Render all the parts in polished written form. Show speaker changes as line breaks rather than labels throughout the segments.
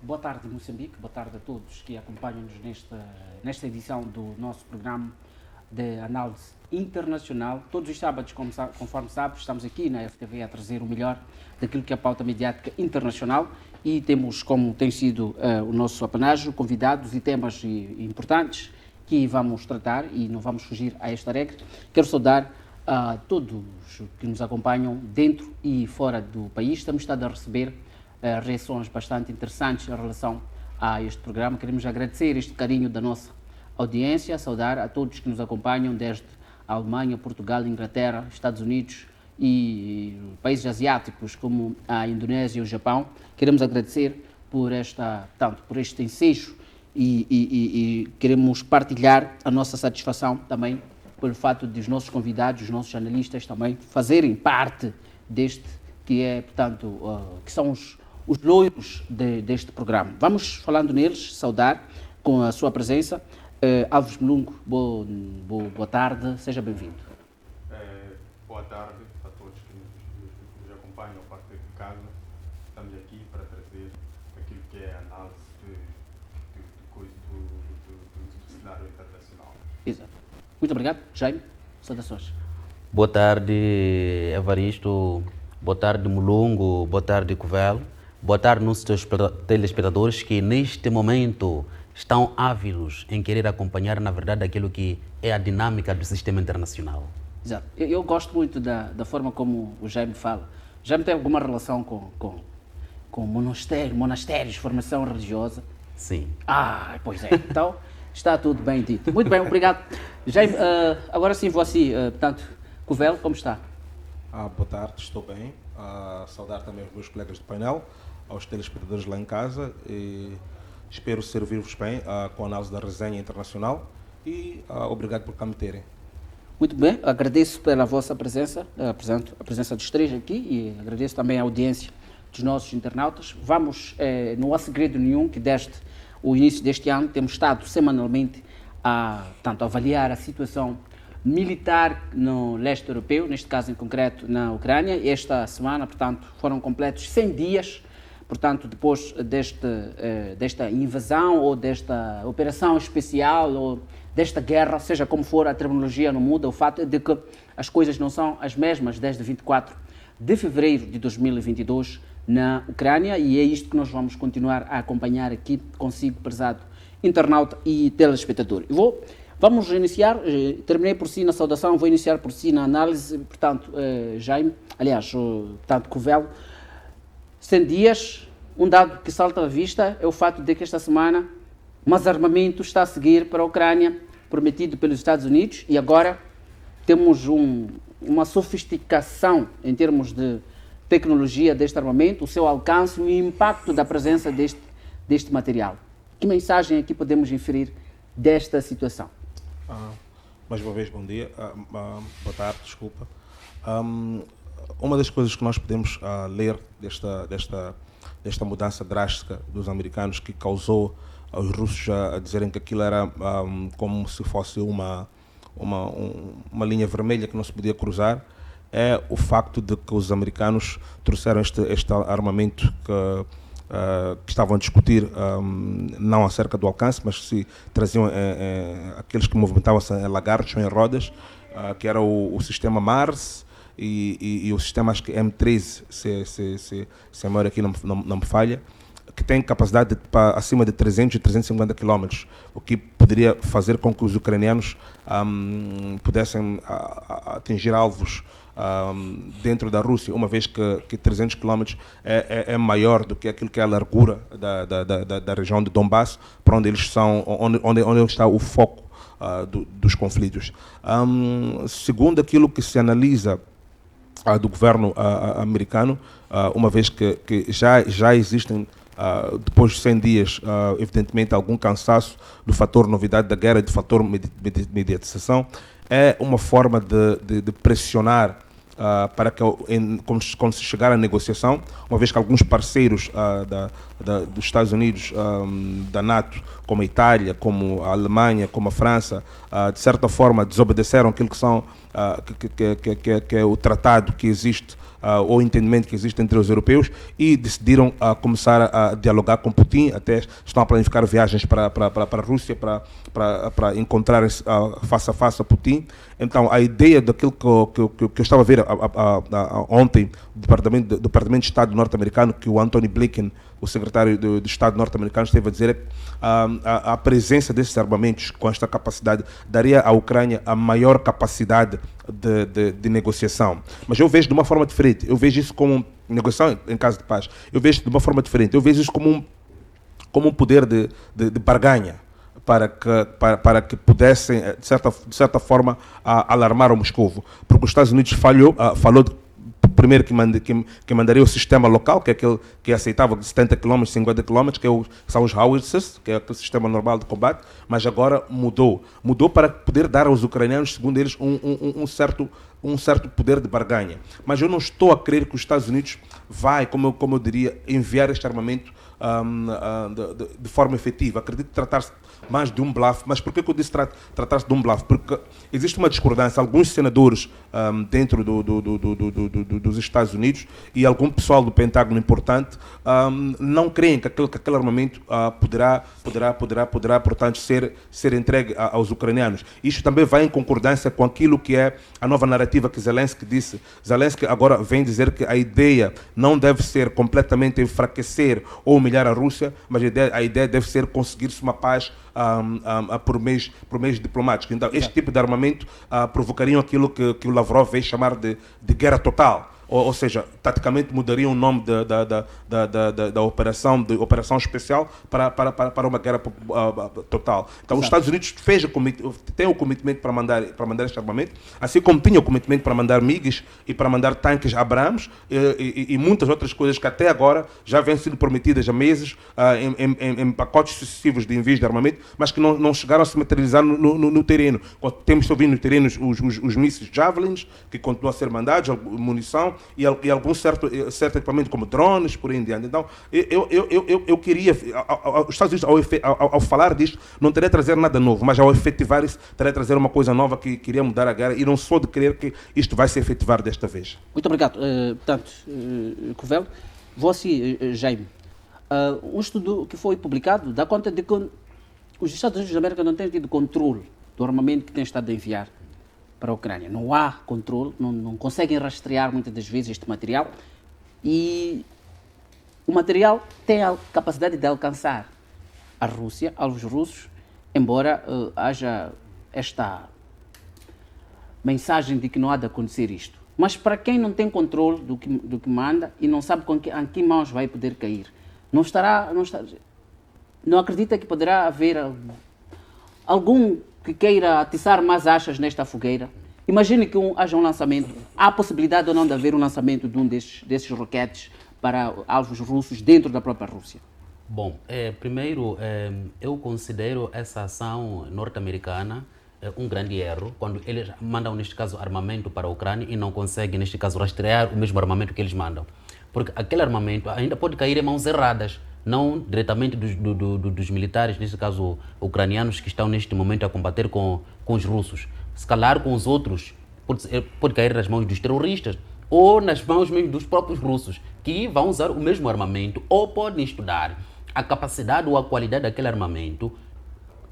Boa tarde, Moçambique. Boa tarde a todos que acompanham-nos nesta edição do nosso programa de análise internacional. Todos os sábados, conforme sabes, estamos aqui na FTV a trazer o melhor daquilo que é a pauta mediática internacional e temos, como tem sido o nosso apanágio, convidados e temas importantes que vamos tratar e não vamos fugir a esta regra. Quero saudar a todos que nos acompanham dentro e fora do país. Temos estado a receber reações bastante interessantes em relação a este programa. Queremos agradecer este carinho da nossa audiência, saudar a todos que nos acompanham desde a Alemanha, Portugal, Inglaterra, Estados Unidos e países asiáticos como a Indonésia e o Japão. Queremos agradecer por este ensejo e queremos partilhar a nossa satisfação também pelo fato de os nossos convidados, os nossos analistas também fazerem parte deste que é, portanto, que são os loiros deste programa. Vamos falando neles, saudar com a sua presença. Alves Mulungo, boa tarde, seja bem-vindo.
Boa tarde a todos que nos acompanham a partir de casa. Estamos aqui para trazer aquilo que é a análise do cenário internacional.
Exato. Muito obrigado. Jaime, saudações.
Boa tarde, Evaristo. Boa tarde, Mulungo. Boa tarde, Covel. Boa tarde, nossos telespectadores que neste momento estão ávidos em querer acompanhar, na verdade, aquilo que é a dinâmica do sistema internacional.
Exato. Eu gosto muito da forma como o Jaime fala. O Jaime tem alguma relação com monastérios, formação religiosa?
Sim.
Pois é. Então, está tudo bem dito. Muito bem, obrigado. Jaime, agora sim vou assim, portanto, Covel, como está?
Boa tarde, estou bem. Saudar também os meus colegas do painel, aos telespectadores lá em casa e espero servir-vos bem com a análise da resenha internacional e obrigado por cá me terem.
Muito bem, agradeço pela vossa presença, a presença dos três aqui e agradeço também a audiência dos nossos internautas. Vamos, não há segredo nenhum que desde o início deste ano temos estado semanalmente a avaliar a situação militar no leste europeu, neste caso em concreto na Ucrânia. Esta semana, portanto, foram completos 100 dias, portanto, depois desta invasão ou desta operação especial ou desta guerra, seja como for, a terminologia não muda, o fato é de que as coisas não são as mesmas desde 24 de fevereiro de 2022 na Ucrânia e é isto que nós vamos continuar a acompanhar aqui consigo, prezado internauta e telespectador. Vamos iniciar, terminei por si na saudação, vou iniciar por si na análise, portanto, Jaime, aliás, portanto, Covel, 100 dias, um dado que salta à vista é o fato de que esta semana um armamento está a seguir para a Ucrânia, prometido pelos Estados Unidos, e agora temos uma sofisticação em termos de tecnologia deste armamento, o seu alcance e o impacto da presença deste material. Que mensagem aqui podemos inferir desta situação?
Mais uma vez, bom dia, boa tarde, desculpa. Uma das coisas que nós podemos ler desta mudança drástica dos americanos que causou aos russos a dizerem que aquilo era como se fosse uma linha vermelha que não se podia cruzar, é o facto de que os americanos trouxeram este armamento que estavam a discutir não acerca do alcance, mas se traziam aqueles que movimentavam-se em lagartos ou em rodas, que era o sistema Mars e o sistema, acho que M13, se a memória aqui não me falha, que tem capacidade para acima de 300 e 350 km, o que poderia fazer com que os ucranianos pudessem atingir alvos dentro da Rússia, uma vez que 300 km é maior do que aquilo que é a largura da região de Donbass, para onde eles são, onde está o foco dos conflitos. Segundo aquilo que se analisa do governo americano, uma vez que já existem, depois de 100 dias, evidentemente, algum cansaço do fator novidade da guerra e do fator mediatização, é uma forma de pressionar para que, quando se chegar à negociação, uma vez que alguns parceiros dos Estados Unidos, da NATO, como a Itália, como a Alemanha, como a França, de certa forma desobedeceram aquilo que são que é o tratado que existe, ou o entendimento que existe entre os europeus, e decidiram começar a dialogar com Putin, até estão a planificar viagens para a Rússia para encontrar face a face a Putin. Então, a ideia daquilo que eu estava a ver ontem do Departamento de Estado norte-americano, que o Anthony Blinken, o secretário de Estado norte-americano, esteve a dizer é que a presença desses armamentos com esta capacidade daria à Ucrânia a maior capacidade de negociação. Mas eu vejo de uma forma diferente. Eu vejo isso como negociação em caso de paz. Eu vejo de uma forma diferente. Eu vejo isso como um poder de barganha para que pudessem, de certa forma, alarmar o Moscovo. Porque os Estados Unidos falou primeiro que mandaria o sistema local, que é aquele que aceitava 70 km, 50 km, que são os howitzers, que é aquele sistema normal de combate, mas agora mudou. Mudou para poder dar aos ucranianos, segundo eles, um certo poder de barganha. Mas eu não estou a crer que os Estados Unidos vai, como eu diria, enviar este armamento de forma efetiva. Acredito tratar-se mais de um bluff. Mas por que eu disse tratar-se de um bluff? Porque existe uma discordância. Alguns senadores dentro dos Estados Unidos e algum pessoal do Pentágono importante não creem que aquele armamento poderá, portanto, ser entregue aos ucranianos. Isto também vai em concordância com aquilo que é a nova narrativa que Zelensky disse. Zelensky agora vem dizer que a ideia não deve ser completamente enfraquecer ou humilhar a Rússia, mas a ideia deve ser conseguir-se uma paz por meios diplomáticos. Então, este tipo de armamento provocaria aquilo que o Lavrov veio chamar de guerra total. Ou seja, taticamente mudaria o nome da operação, de operação especial para uma guerra total. Então, os Estados Unidos têm o comitimento para mandar este armamento, assim como tinha o comitimento para mandar MiGs e para mandar tanques Abrams e muitas outras coisas que até agora já vêm sendo prometidas há meses em pacotes sucessivos de envios de armamento, mas que não chegaram a se materializar no terreno. Temos ouvido nos terrenos os mísseis Javelins, que continuam a ser mandados, munição, e algum certo equipamento como drones, por aí em diante. Então, eu queria, os Estados Unidos, ao falar disto, não teria trazer nada novo, mas ao efetivar isso, teria trazer uma coisa nova que queria mudar a guerra, e não sou de crer que isto vai se efetivar desta vez.
Muito obrigado. Portanto, Covello, você, Jaime, um estudo que foi publicado dá conta de que os Estados Unidos da América não têm tido controle do armamento que têm estado a enviar para a Ucrânia. Não há controle, não conseguem rastrear muitas das vezes este material, e o material tem a capacidade de alcançar a Rússia, aos russos, embora haja esta mensagem de que não há de acontecer isto. Mas para quem não tem controle do que manda e não sabe em que mãos vai poder cair, não acredita que poderá haver algum que queira atiçar mais achas nesta fogueira? Imagine que haja um lançamento. Há a possibilidade ou não de haver um lançamento de um desses roquetes para alvos russos dentro da própria Rússia?
Bom, primeiro, eu considero essa ação norte-americana um grande erro, quando eles mandam, neste caso, armamento para a Ucrânia e não conseguem, neste caso, rastrear o mesmo armamento que eles mandam. Porque aquele armamento ainda pode cair em mãos erradas, não diretamente dos militares, neste caso ucranianos, que estão neste momento a combater com os russos. Se calhar com os outros, pode cair nas mãos dos terroristas ou nas mãos mesmo dos próprios russos, que vão usar o mesmo armamento, ou podem estudar a capacidade ou a qualidade daquele armamento,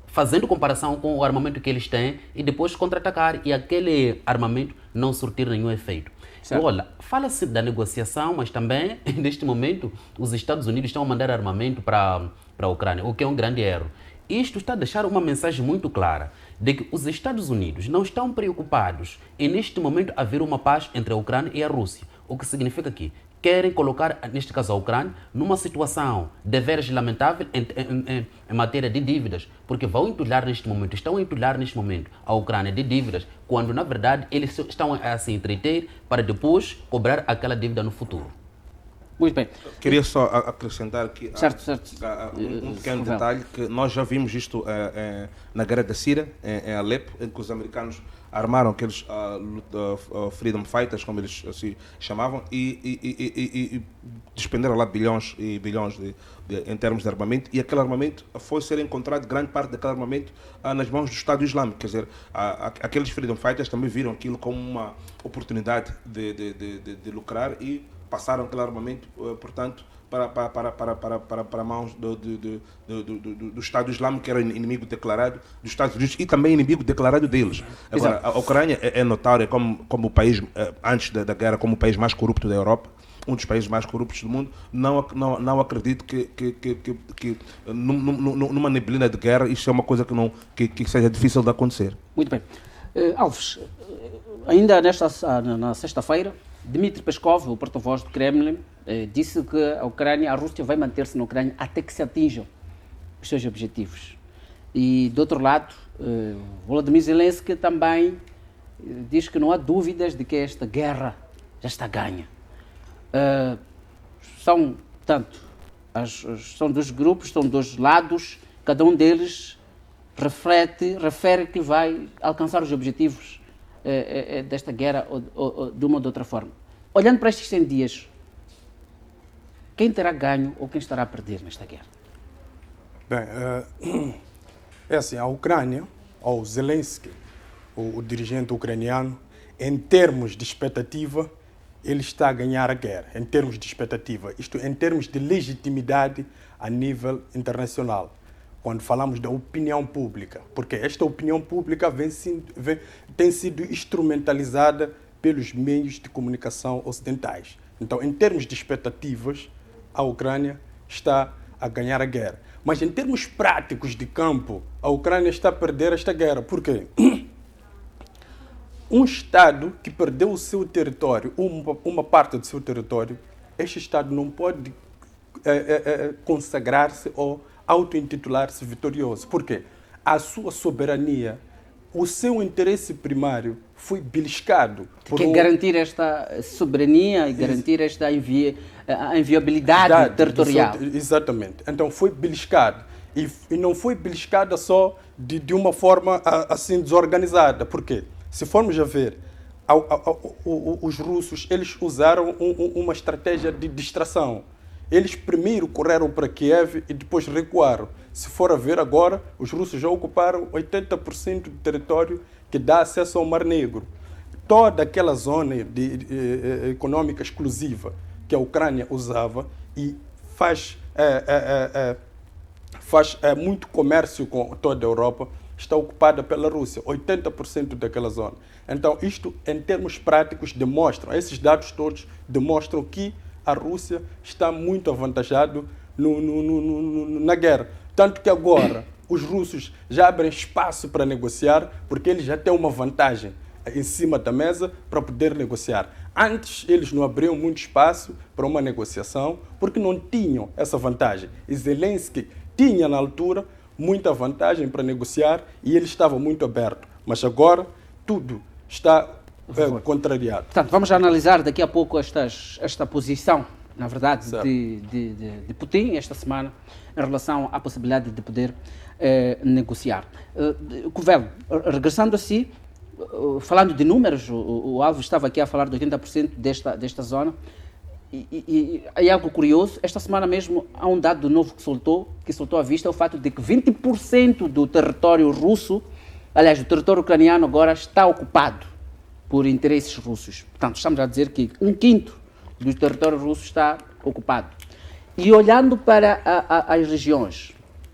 fazendo comparação com o armamento que eles têm, e depois contra-atacar e aquele armamento não surtir nenhum efeito. Certo. Olha, fala-se da negociação, mas também, neste momento, os Estados Unidos estão a mandar armamento para a Ucrânia, o que é um grande erro. Isto está a deixar uma mensagem muito clara de que os Estados Unidos não estão preocupados em, neste momento, haver uma paz entre a Ucrânia e a Rússia. O que significa que querem colocar, neste caso, a Ucrânia numa situação deveras lamentável em matéria de dívidas, porque estão a entulhar neste momento a Ucrânia de dívidas, quando, na verdade, eles estão a se entreter para depois cobrar aquela dívida no futuro.
Muito bem.
Queria só acrescentar aqui
Certo.
um pequeno detalhe, que nós já vimos isto na guerra da Síria, em Alepo, em que os americanos armaram aqueles freedom fighters, como eles se chamavam, e despenderam lá bilhões e bilhões em termos de armamento, e aquele armamento foi ser encontrado, grande parte daquele armamento, nas mãos do Estado Islâmico. Quer dizer, aqueles freedom fighters também viram aquilo como uma oportunidade de lucrar e passaram aquele armamento, portanto, para mãos do Estado Islâmico, que era inimigo declarado dos Estados Unidos e também inimigo declarado deles. Agora, a Ucrânia é notória como o país, antes da guerra, como o país mais corrupto da Europa, um dos países mais corruptos do mundo. Não acredito que numa neblina de guerra isso é uma coisa que seja difícil de acontecer.
Muito bem. Alves, ainda na sexta-feira, Dmitry Peskov, o porta-voz do Kremlin, disse que a Rússia vai manter-se na Ucrânia até que se atinjam os seus objetivos. E, do outro lado, Volodymyr Zelensky também diz que não há dúvidas de que esta guerra já está ganha. São dois grupos, são dois lados, cada um deles refere que vai alcançar os objetivos desta guerra ou de uma ou de outra forma. Olhando para estes 100 dias, quem terá ganho ou quem estará a perder nesta guerra?
Bem, é assim, a Ucrânia, ou Zelensky, o dirigente ucraniano, em termos de expectativa, ele está a ganhar a guerra, em termos de expectativa, isto em termos de legitimidade a nível internacional. Quando falamos da opinião pública, porque esta opinião pública tem sido instrumentalizada pelos meios de comunicação ocidentais. Então, em termos de expectativas, a Ucrânia está a ganhar a guerra. Mas em termos práticos de campo, a Ucrânia está a perder esta guerra. Por quê? Um Estado que perdeu o seu território, uma parte do seu território, este Estado não pode consagrar-se ou auto-intitular-se vitorioso. Por quê? A sua soberania, o seu interesse primário foi beliscado.
Garantir esta soberania e garantir esta inviolabilidade territorial.
Exatamente. Então foi beliscado. E não foi beliscada só de uma forma assim desorganizada. Por quê? Se formos a ver, os russos eles usaram uma estratégia de distração. Eles primeiro correram para Kiev e depois recuaram. Se for a ver agora, os russos já ocuparam 80% do território que dá acesso ao Mar Negro. Toda aquela zona econômica exclusiva que a Ucrânia usava e faz muito comércio com toda a Europa, está ocupada pela Rússia, 80% daquela zona. Então, isto, em termos práticos, esses dados todos demonstram que a Rússia está muito avantajada na guerra. Tanto que agora os russos já abrem espaço para negociar, porque eles já têm uma vantagem em cima da mesa para poder negociar. Antes, eles não abriam muito espaço para uma negociação, porque não tinham essa vantagem. E Zelensky tinha, na altura, muita vantagem para negociar e ele estava muito aberto. Mas agora, tudo está contrariado.
Portanto, vamos analisar daqui a pouco esta posição, na verdade, de Putin, esta semana, em relação à possibilidade de poder negociar. Covello, regressando a si, falando de números, o Alves estava aqui a falar de 80% desta zona, e é algo curioso, esta semana mesmo há um dado novo que soltou à vista, o fato de que 20% do território russo, aliás, do território ucraniano agora está ocupado por interesses russos. Portanto, estamos a dizer que 1/5 do território russo está ocupado. E olhando para as regiões,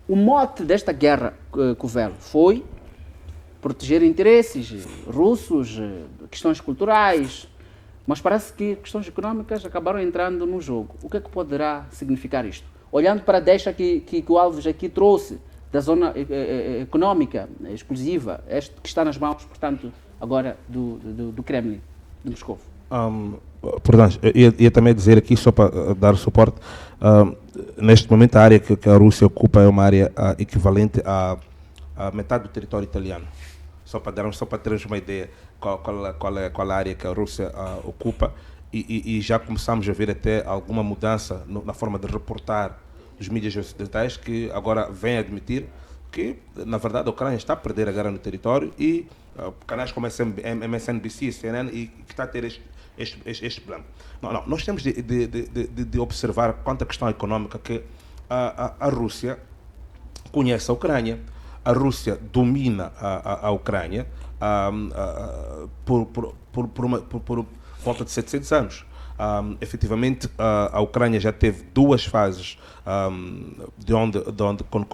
o mote desta guerra, Covello, foi proteger interesses russos, questões culturais, mas parece que questões económicas acabaram entrando no jogo. O que é que poderá significar isto? Olhando para a deixa que o Alves aqui trouxe, da zona económica exclusiva, que está nas mãos, portanto, agora do Kremlin, de Moscou.
Portanto, ia também dizer aqui, só para dar suporte, neste momento a área que a Rússia ocupa é uma área equivalente a metade do território italiano. Só para termos uma ideia qual a área que a Rússia ocupa. e já começamos a ver até alguma mudança na forma de reportar dos mídias ocidentais, que agora vêm admitir que, na verdade, a Ucrânia está a perder a guerra no território e canais como MSNBC, CNN, e que está a ter este plano. Não, nós temos de observar quanto à questão econômica que a Rússia conhece a Ucrânia, a Rússia domina a Ucrânia por volta de 700 anos. Efetivamente, a Ucrânia já teve duas fases quando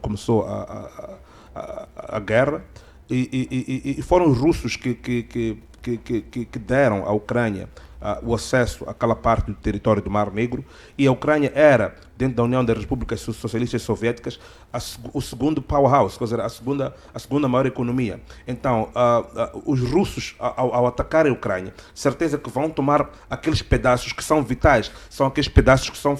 começou a guerra, e foram os russos que deram à Ucrânia o acesso àquela parte do território do Mar Negro, e a Ucrânia era, dentro da União das Repúblicas Socialistas Soviéticas, o segundo powerhouse, quer dizer, a segunda maior economia. Então, os russos, ao atacarem a Ucrânia, certeza que vão tomar aqueles pedaços que são vitais, são aqueles pedaços que são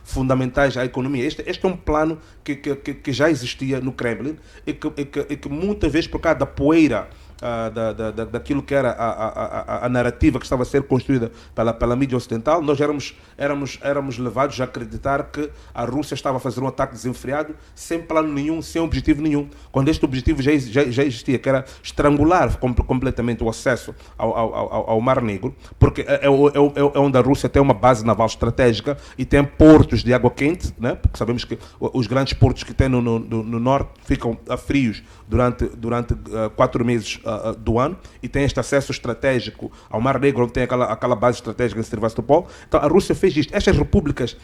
fundamentais à economia. Este é um plano que já existia no Kremlin e que muitas vezes, por causa da poeira daquilo que era a narrativa que estava a ser construída pela mídia ocidental, nós éramos levados a acreditar que a Rússia estava a fazer um ataque desenfreado, sem plano nenhum, sem objetivo nenhum, quando este objetivo já existia, que era estrangular completamente o acesso ao Mar Negro, porque é onde a Rússia tem uma base naval estratégica e tem portos de água quente, né? Porque sabemos que os grandes portos que tem no norte ficam frios durante 4 meses do ano, e tem este acesso estratégico ao Mar Negro, onde tem aquela base estratégica em Sevastopol. Então a Rússia fez isto. Estas repúblicas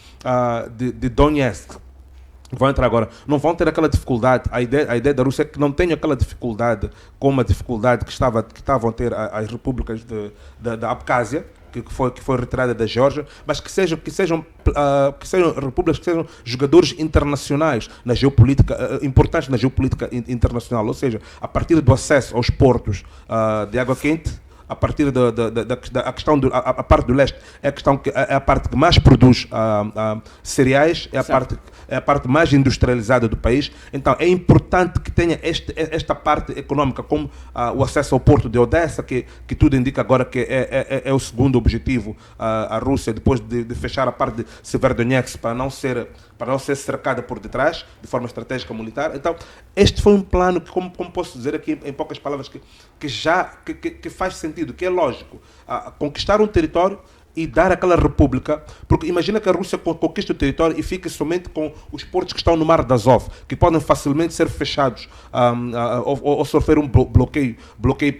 de Donetsk vão entrar agora, não vão ter aquela dificuldade. A ideia da Rússia é que não tenham aquela dificuldade como a dificuldade que estavam a ter as repúblicas da Abkhazia, que foi retirada da Geórgia, mas que sejam repúblicas, que sejam jogadores internacionais na geopolítica, importantes na geopolítica internacional, ou seja, a partir do acesso aos portos de água quente, a partir da questão a parte do leste é a parte que mais produz cereais, é a parte mais industrializada do país. Então é importante que tenha esta parte econômica, como o acesso ao porto de Odessa, que tudo indica agora que é o segundo objetivo. A Rússia, depois de fechar a parte de Severodonetsk, para não ser cercada por detrás, de forma estratégica militar. Então, este foi um plano que, como posso dizer aqui em poucas palavras, que faz sentido, que é lógico. Conquistar um território e dar aquela república, porque imagina que a Rússia conquista o território e fica somente com os portos que estão no Mar de Azov, que podem facilmente ser fechados ou sofrer um bloqueio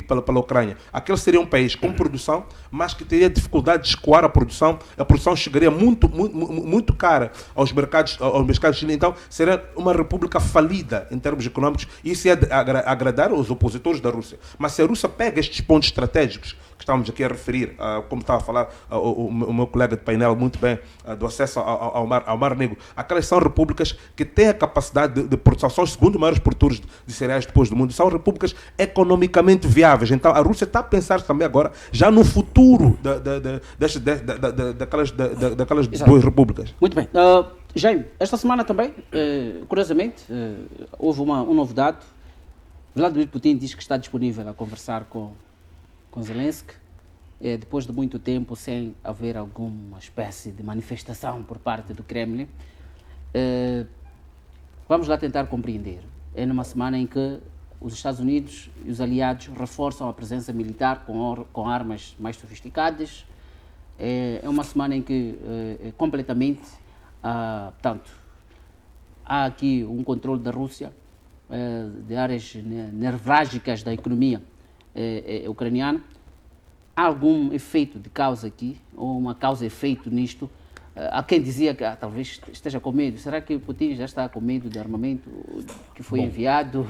pela Ucrânia. Aquele seria um país com produção, mas que teria dificuldade de escoar a produção chegaria muito cara aos mercados chineses. Então seria uma república falida em termos econômicos, e isso ia agradar os opositores da Rússia. Mas se a Rússia pega estes pontos estratégicos que estamos aqui a referir, como estava a falar o meu colega de painel muito bem, do acesso ao Mar Negro, aquelas são repúblicas que têm a capacidade de produção, são os segundos maiores produtores de cereais depois do mundo, são repúblicas economicamente viáveis. Então a Rússia está a pensar também agora, já no futuro daquelas duas repúblicas.
Muito bem. Jaime, esta semana também, curiosamente, houve uma novidade. Vladimir Putin diz que está disponível a conversar com Zelensky, depois de muito tempo sem haver alguma espécie de manifestação por parte do Kremlin. Vamos lá tentar compreender. É numa semana em que os Estados Unidos e os aliados reforçam a presença militar com armas mais sofisticadas. É uma semana em que completamente, portanto, há aqui um controle da Rússia de áreas nevrálgicas da economia ucraniana. Há algum efeito de causa aqui, ou uma causa-efeito nisto? Há quem dizia que talvez esteja com medo. Será que Putin já está com medo de armamento que foi enviado?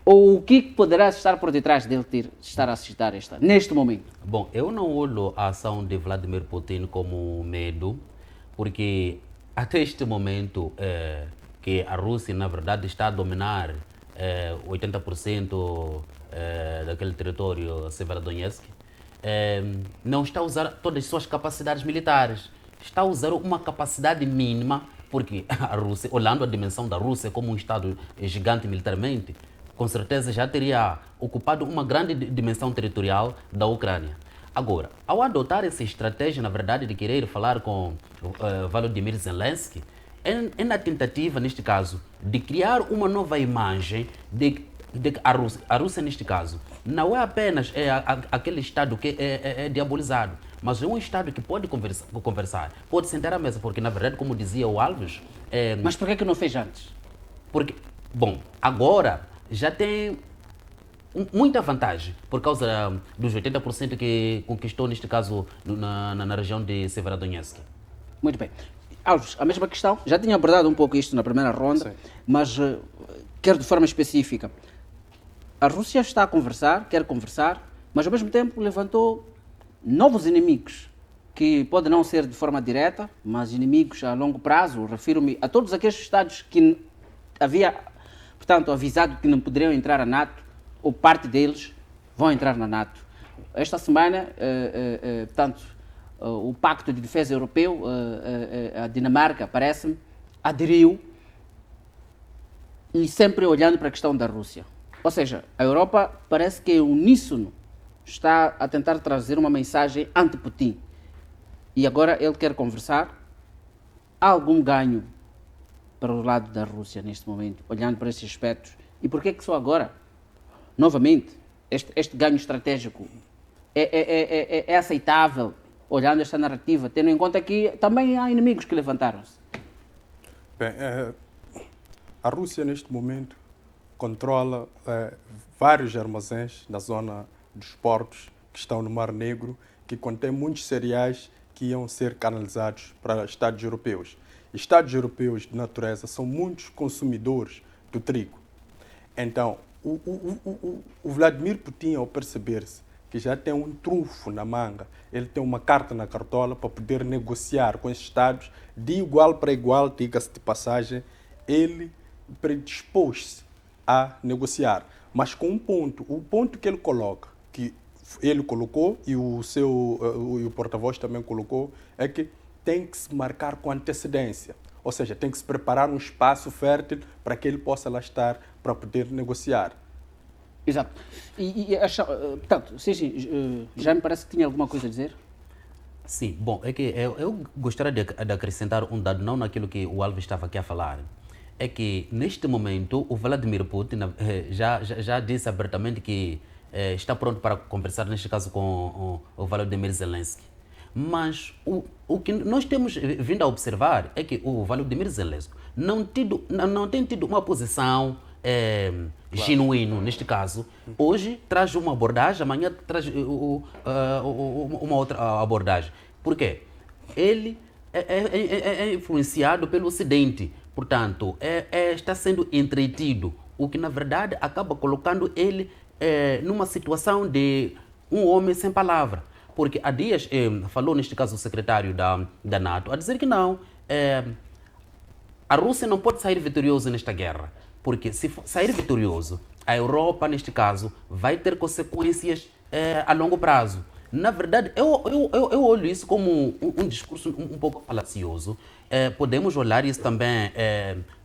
Ou o que poderá estar por detrás dele estar a suscitar neste momento?
Bom, eu não olho a ação de Vladimir Putin como medo, porque até este momento que a Rússia, na verdade, está a dominar 80% daquele território Severodonetsk, não está a usar todas as suas capacidades militares, está a usar uma capacidade mínima, porque a Rússia, olhando a dimensão da Rússia como um Estado gigante militarmente, com certeza já teria ocupado uma grande dimensão territorial da Ucrânia. Agora, ao adotar essa estratégia, na verdade, de querer falar com Volodymyr Zelensky, é na tentativa, neste caso, de criar uma nova imagem de que a Rússia, neste caso, não é apenas aquele Estado que é diabolizado, mas é um Estado que pode conversar, pode sentar à mesa, porque, na verdade, como dizia o Alves...
Mas por que não fez antes?
Porque, bom, agora já tem muita vantagem por causa dos 80% que conquistou, neste caso, na região de Severodonetsk.
Muito bem. Alves, a mesma questão. Já tinha abordado um pouco isto na primeira ronda,
Sim.
mas quero de forma específica. A Rússia está a conversar, quer conversar, mas ao mesmo tempo levantou novos inimigos, que podem não ser de forma direta, mas inimigos a longo prazo. Refiro-me a todos aqueles Estados que havia, portanto, avisado que não poderiam entrar na NATO, ou parte deles vão entrar na NATO. Esta semana, portanto, o Pacto de Defesa Europeu, a Dinamarca, parece-me, aderiu, e sempre olhando para a questão da Rússia. Ou seja, a Europa parece que uníssono está a tentar trazer uma mensagem anti-Putin. E agora ele quer conversar. Há algum ganho para o lado da Rússia neste momento, olhando para esses aspectos? E por que só agora? Novamente, este ganho estratégico é aceitável, olhando esta narrativa, tendo em conta que também há inimigos que levantaram-se?
Bem, a Rússia, neste momento, controla vários armazéns na zona dos portos que estão no Mar Negro, que contém muitos cereais que iam ser canalizados para Estados europeus. Estados europeus de natureza são muitos consumidores do trigo. Então, o Vladimir Putin, ao perceber-se que já tem um trunfo na manga, ele tem uma carta na cartola para poder negociar com esses Estados de igual para igual, diga-se de passagem, ele predispôs-se a negociar, mas com um ponto. O ponto que ele coloca, que ele colocou e o porta-voz também colocou, é que tem que se marcar com antecedência. Ou seja, tem que se preparar um espaço fértil para que ele possa lá estar para poder negociar.
Exato. Portanto, sim, já me parece que tinha alguma coisa a dizer?
Sim, bom, é que eu gostaria de acrescentar um dado, não naquilo que o Alves estava aqui a falar. É que, neste momento, o Vladimir Putin já disse abertamente que está pronto para conversar, neste caso, com o Volodymyr Zelensky. Mas o que nós temos vindo a observar é que o Volodymyr Zelensky não tem tido uma posição genuína, neste caso. Hoje traz uma abordagem, amanhã traz uma outra abordagem. Por quê? Ele é influenciado pelo Ocidente. Portanto, está sendo entretido, o que na verdade acaba colocando ele numa situação de um homem sem palavra. Porque há dias falou, neste caso, o secretário da NATO, a dizer que não, a Rússia não pode sair vitoriosa nesta guerra. Porque se sair vitorioso, a Europa, neste caso, vai ter consequências a longo prazo. Na verdade, eu olho isso como um discurso um pouco falacioso. Podemos olhar isso também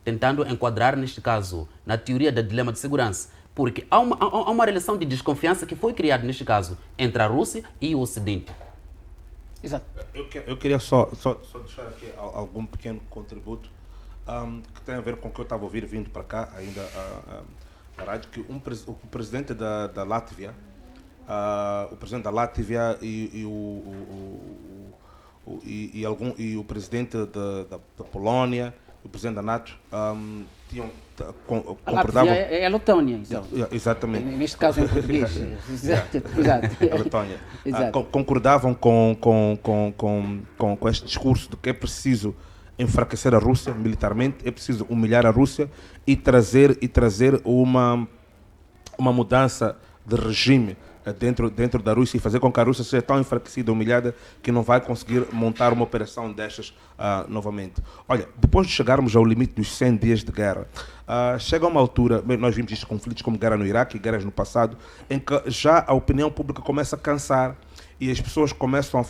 tentando enquadrar, neste caso, na teoria do dilema de segurança. Porque há uma relação de desconfiança que foi criada, neste caso, entre a Rússia e o Ocidente.
Exato.
Eu queria só deixar aqui algum pequeno contributo que tem a ver com o que eu estava a ouvir vindo para cá, ainda na rádio, que o presidente da Látvia, e o presidente da Polónia, o presidente da NATO, concordavam.
É a Letônia, então.
Exatamente.
Neste caso em português. Exato.
A Letônia.
Exato.
Concordavam com este discurso de que é preciso enfraquecer a Rússia militarmente, é preciso humilhar a Rússia e trazer uma mudança de regime dentro da Rússia e fazer com que a Rússia seja tão enfraquecida, humilhada, que não vai conseguir montar uma operação destas novamente. Olha, depois de chegarmos ao limite dos 100 dias de guerra, chega uma altura, nós vimos estes conflitos como guerra no Iraque, guerras no passado, em que já a opinião pública começa a cansar e as pessoas começam a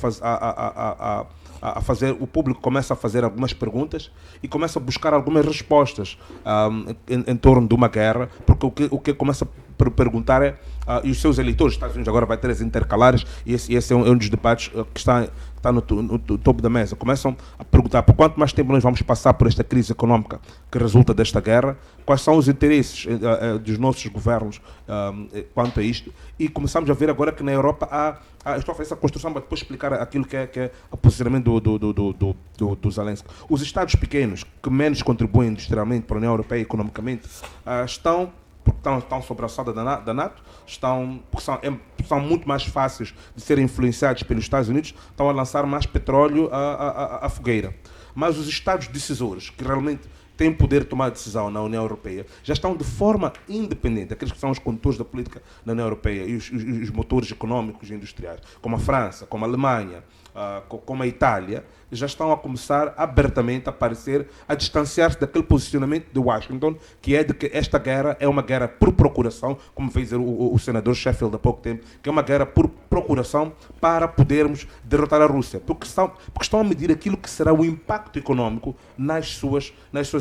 fazer, o público começa a fazer algumas perguntas e começa a buscar algumas respostas em torno de uma guerra, porque o que começa perguntar é, e os seus eleitores, os Estados Unidos agora vai ter as intercalares, e esse é um dos debates que está no topo da mesa. Começam a perguntar por quanto mais tempo nós vamos passar por esta crise econômica que resulta desta guerra, quais são os interesses dos nossos governos quanto a isto, e começamos a ver agora que na Europa estou a fazer essa construção para depois explicar aquilo que é o posicionamento do Zelensky. Os Estados pequenos, que menos contribuem industrialmente para a União Europeia economicamente, estão sob a alçada da NATO, porque são muito mais fáceis de serem influenciados pelos Estados Unidos, estão a lançar mais petróleo à fogueira. Mas os Estados decisores, que realmente têm poder de tomar decisão na União Europeia, já estão de forma independente, aqueles que são os condutores da política na União Europeia e os motores económicos e industriais, como a França, como a Alemanha, como a Itália, já estão a começar abertamente a aparecer, a distanciar-se daquele posicionamento de Washington, que é de que esta guerra é uma guerra por procuração, como veio dizer o senador Sheffield há pouco tempo, que é uma guerra por procuração para podermos derrotar a Rússia, porque estão a medir aquilo que será o impacto econômico nas suas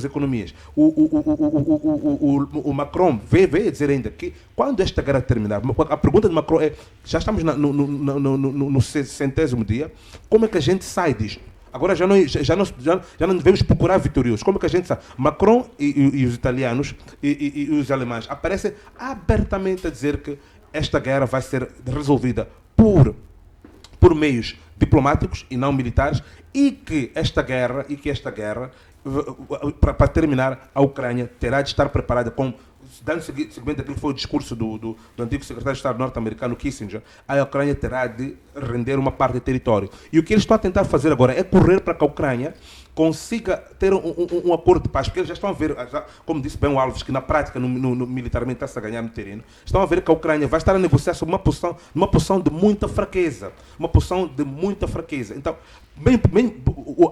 economias. O Macron veio a dizer ainda que quando esta guerra terminar, a pergunta de Macron é, já estamos no 100º dia, como é que a gente sai disto? Agora já não devemos procurar vitoriosos. Como é que a gente sabe? Macron e os italianos e os alemães aparecem abertamente a dizer que esta guerra vai ser resolvida por meios diplomáticos e não militares, e que esta guerra, para terminar, a Ucrânia terá de estar preparada dando seguimento àquilo que foi o discurso do antigo secretário de Estado norte-americano Kissinger, a Ucrânia terá de render uma parte do território. E o que eles estão a tentar fazer agora é correr para que a Ucrânia consiga ter um acordo de paz, porque eles já estão a ver, como disse bem o Alves, que na prática, militarmente, está-se a ganhar no terreno, estão a ver que a Ucrânia vai estar a negociar sobre uma posição de muita fraqueza. Então,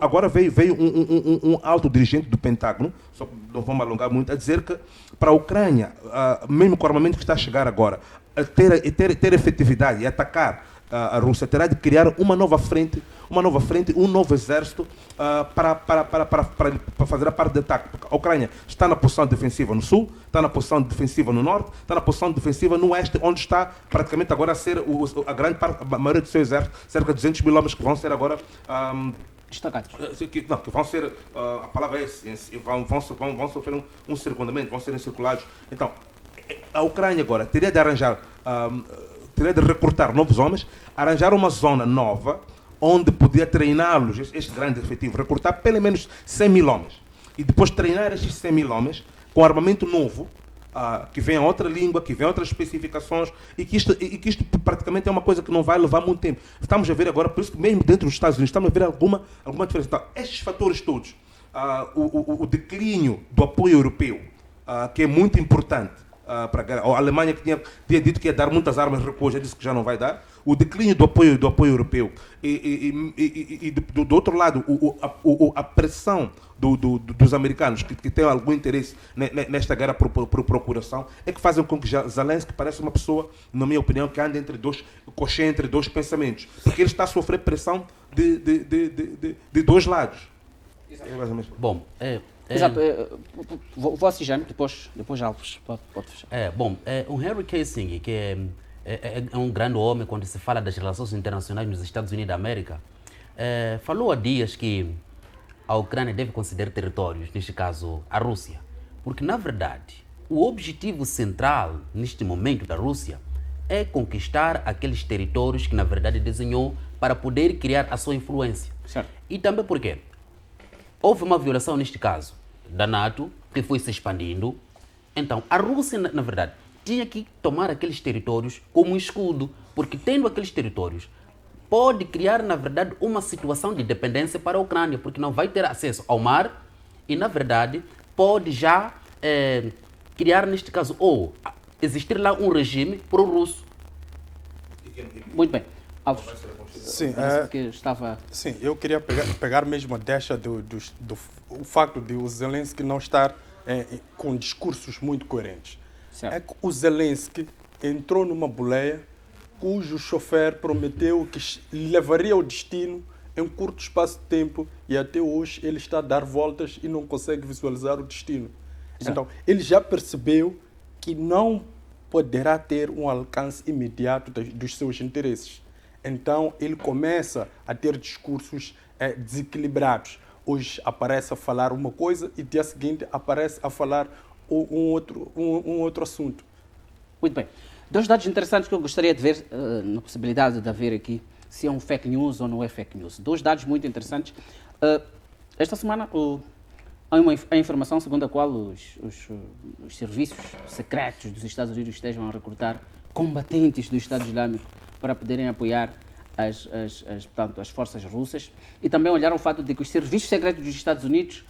agora veio um alto dirigente do Pentágono, só não vamos alongar muito, a dizer que para a Ucrânia, mesmo com o armamento que está a chegar agora, ter efetividade e atacar a Rússia, terá de criar uma nova frente, um novo exército para fazer a parte de ataque. Porque a Ucrânia está na posição defensiva no sul, está na posição defensiva no norte, está na posição defensiva no oeste, onde está praticamente agora a ser a grande parte, a maioria do seu exército, cerca de 200 mil homens que vão ser agora
destacados.
Que vão ser, a palavra é esse, vão sofrer um circundamento, vão ser encirculados. Então, a Ucrânia agora teria de arranjar, teria de recrutar novos homens, arranjar uma zona nova, onde podia treiná-los, este grande efetivo, recrutar pelo menos 100 mil homens. E depois treinar estes 100 mil homens com armamento novo, que vem a outra língua, que vem a outras especificações, e que isto praticamente é uma coisa que não vai levar muito tempo. Estamos a ver agora, por isso que mesmo dentro dos Estados Unidos, estamos a ver alguma diferença. Então, estes fatores todos, o declínio do apoio europeu, que é muito importante, para a guerra. A Alemanha que tinha dito que ia dar muitas armas, recuou, já disse que já não vai dar. O declínio do apoio europeu e do outro lado, a pressão dos americanos que têm algum interesse nesta guerra por procuração, é que fazem com que Zelensky pareça uma pessoa, na minha opinião, que anda cocheia entre dois pensamentos, porque ele está a sofrer pressão de dois lados.
Bom,
Exato. Vou assistir, depois Alves pode fechar.
O Henry Kissinger, que é um grande homem quando se fala das relações internacionais nos Estados Unidos da América, falou há dias que a Ucrânia deve conceder territórios, neste caso a Rússia, porque na verdade o objetivo central neste momento da Rússia é conquistar aqueles territórios que na verdade desenhou para poder criar a sua influência.
Certo.
E também porque houve uma violação, neste caso, da NATO, que foi se expandindo. Então, a Rússia, na verdade, tinha que tomar aqueles territórios como um escudo, porque tendo aqueles territórios, pode criar, na verdade, uma situação de dependência para a Ucrânia, porque não vai ter acesso ao mar e, na verdade, pode já criar, neste caso, ou existir lá um regime pró-russo.
Muito bem. Alves.
Sim,
que estava...
Sim, eu queria pegar mesmo a deixa do facto de o Zelensky não estar com discursos muito coerentes.
Certo.
É que o Zelensky entrou numa boleia cujo chofer prometeu que levaria ao destino em curto espaço de tempo e até hoje ele está a dar voltas e não consegue visualizar o destino.
Exato.
Então, ele já percebeu que não poderá ter um alcance imediato dos seus interesses. Então, ele começa a ter discursos desequilibrados. Hoje aparece a falar uma coisa e dia seguinte aparece a falar um outro assunto.
Muito bem. Dois dados interessantes que eu gostaria de ver, na possibilidade de haver aqui, se é um fake news ou não é fake news. Dois dados muito interessantes. Esta semana há a informação segundo a qual os serviços secretos dos Estados Unidos estejam a recrutar combatentes do Estado Islâmico para poderem apoiar portanto, as forças russas, e também olharam o fato de que os serviços secretos dos Estados Unidos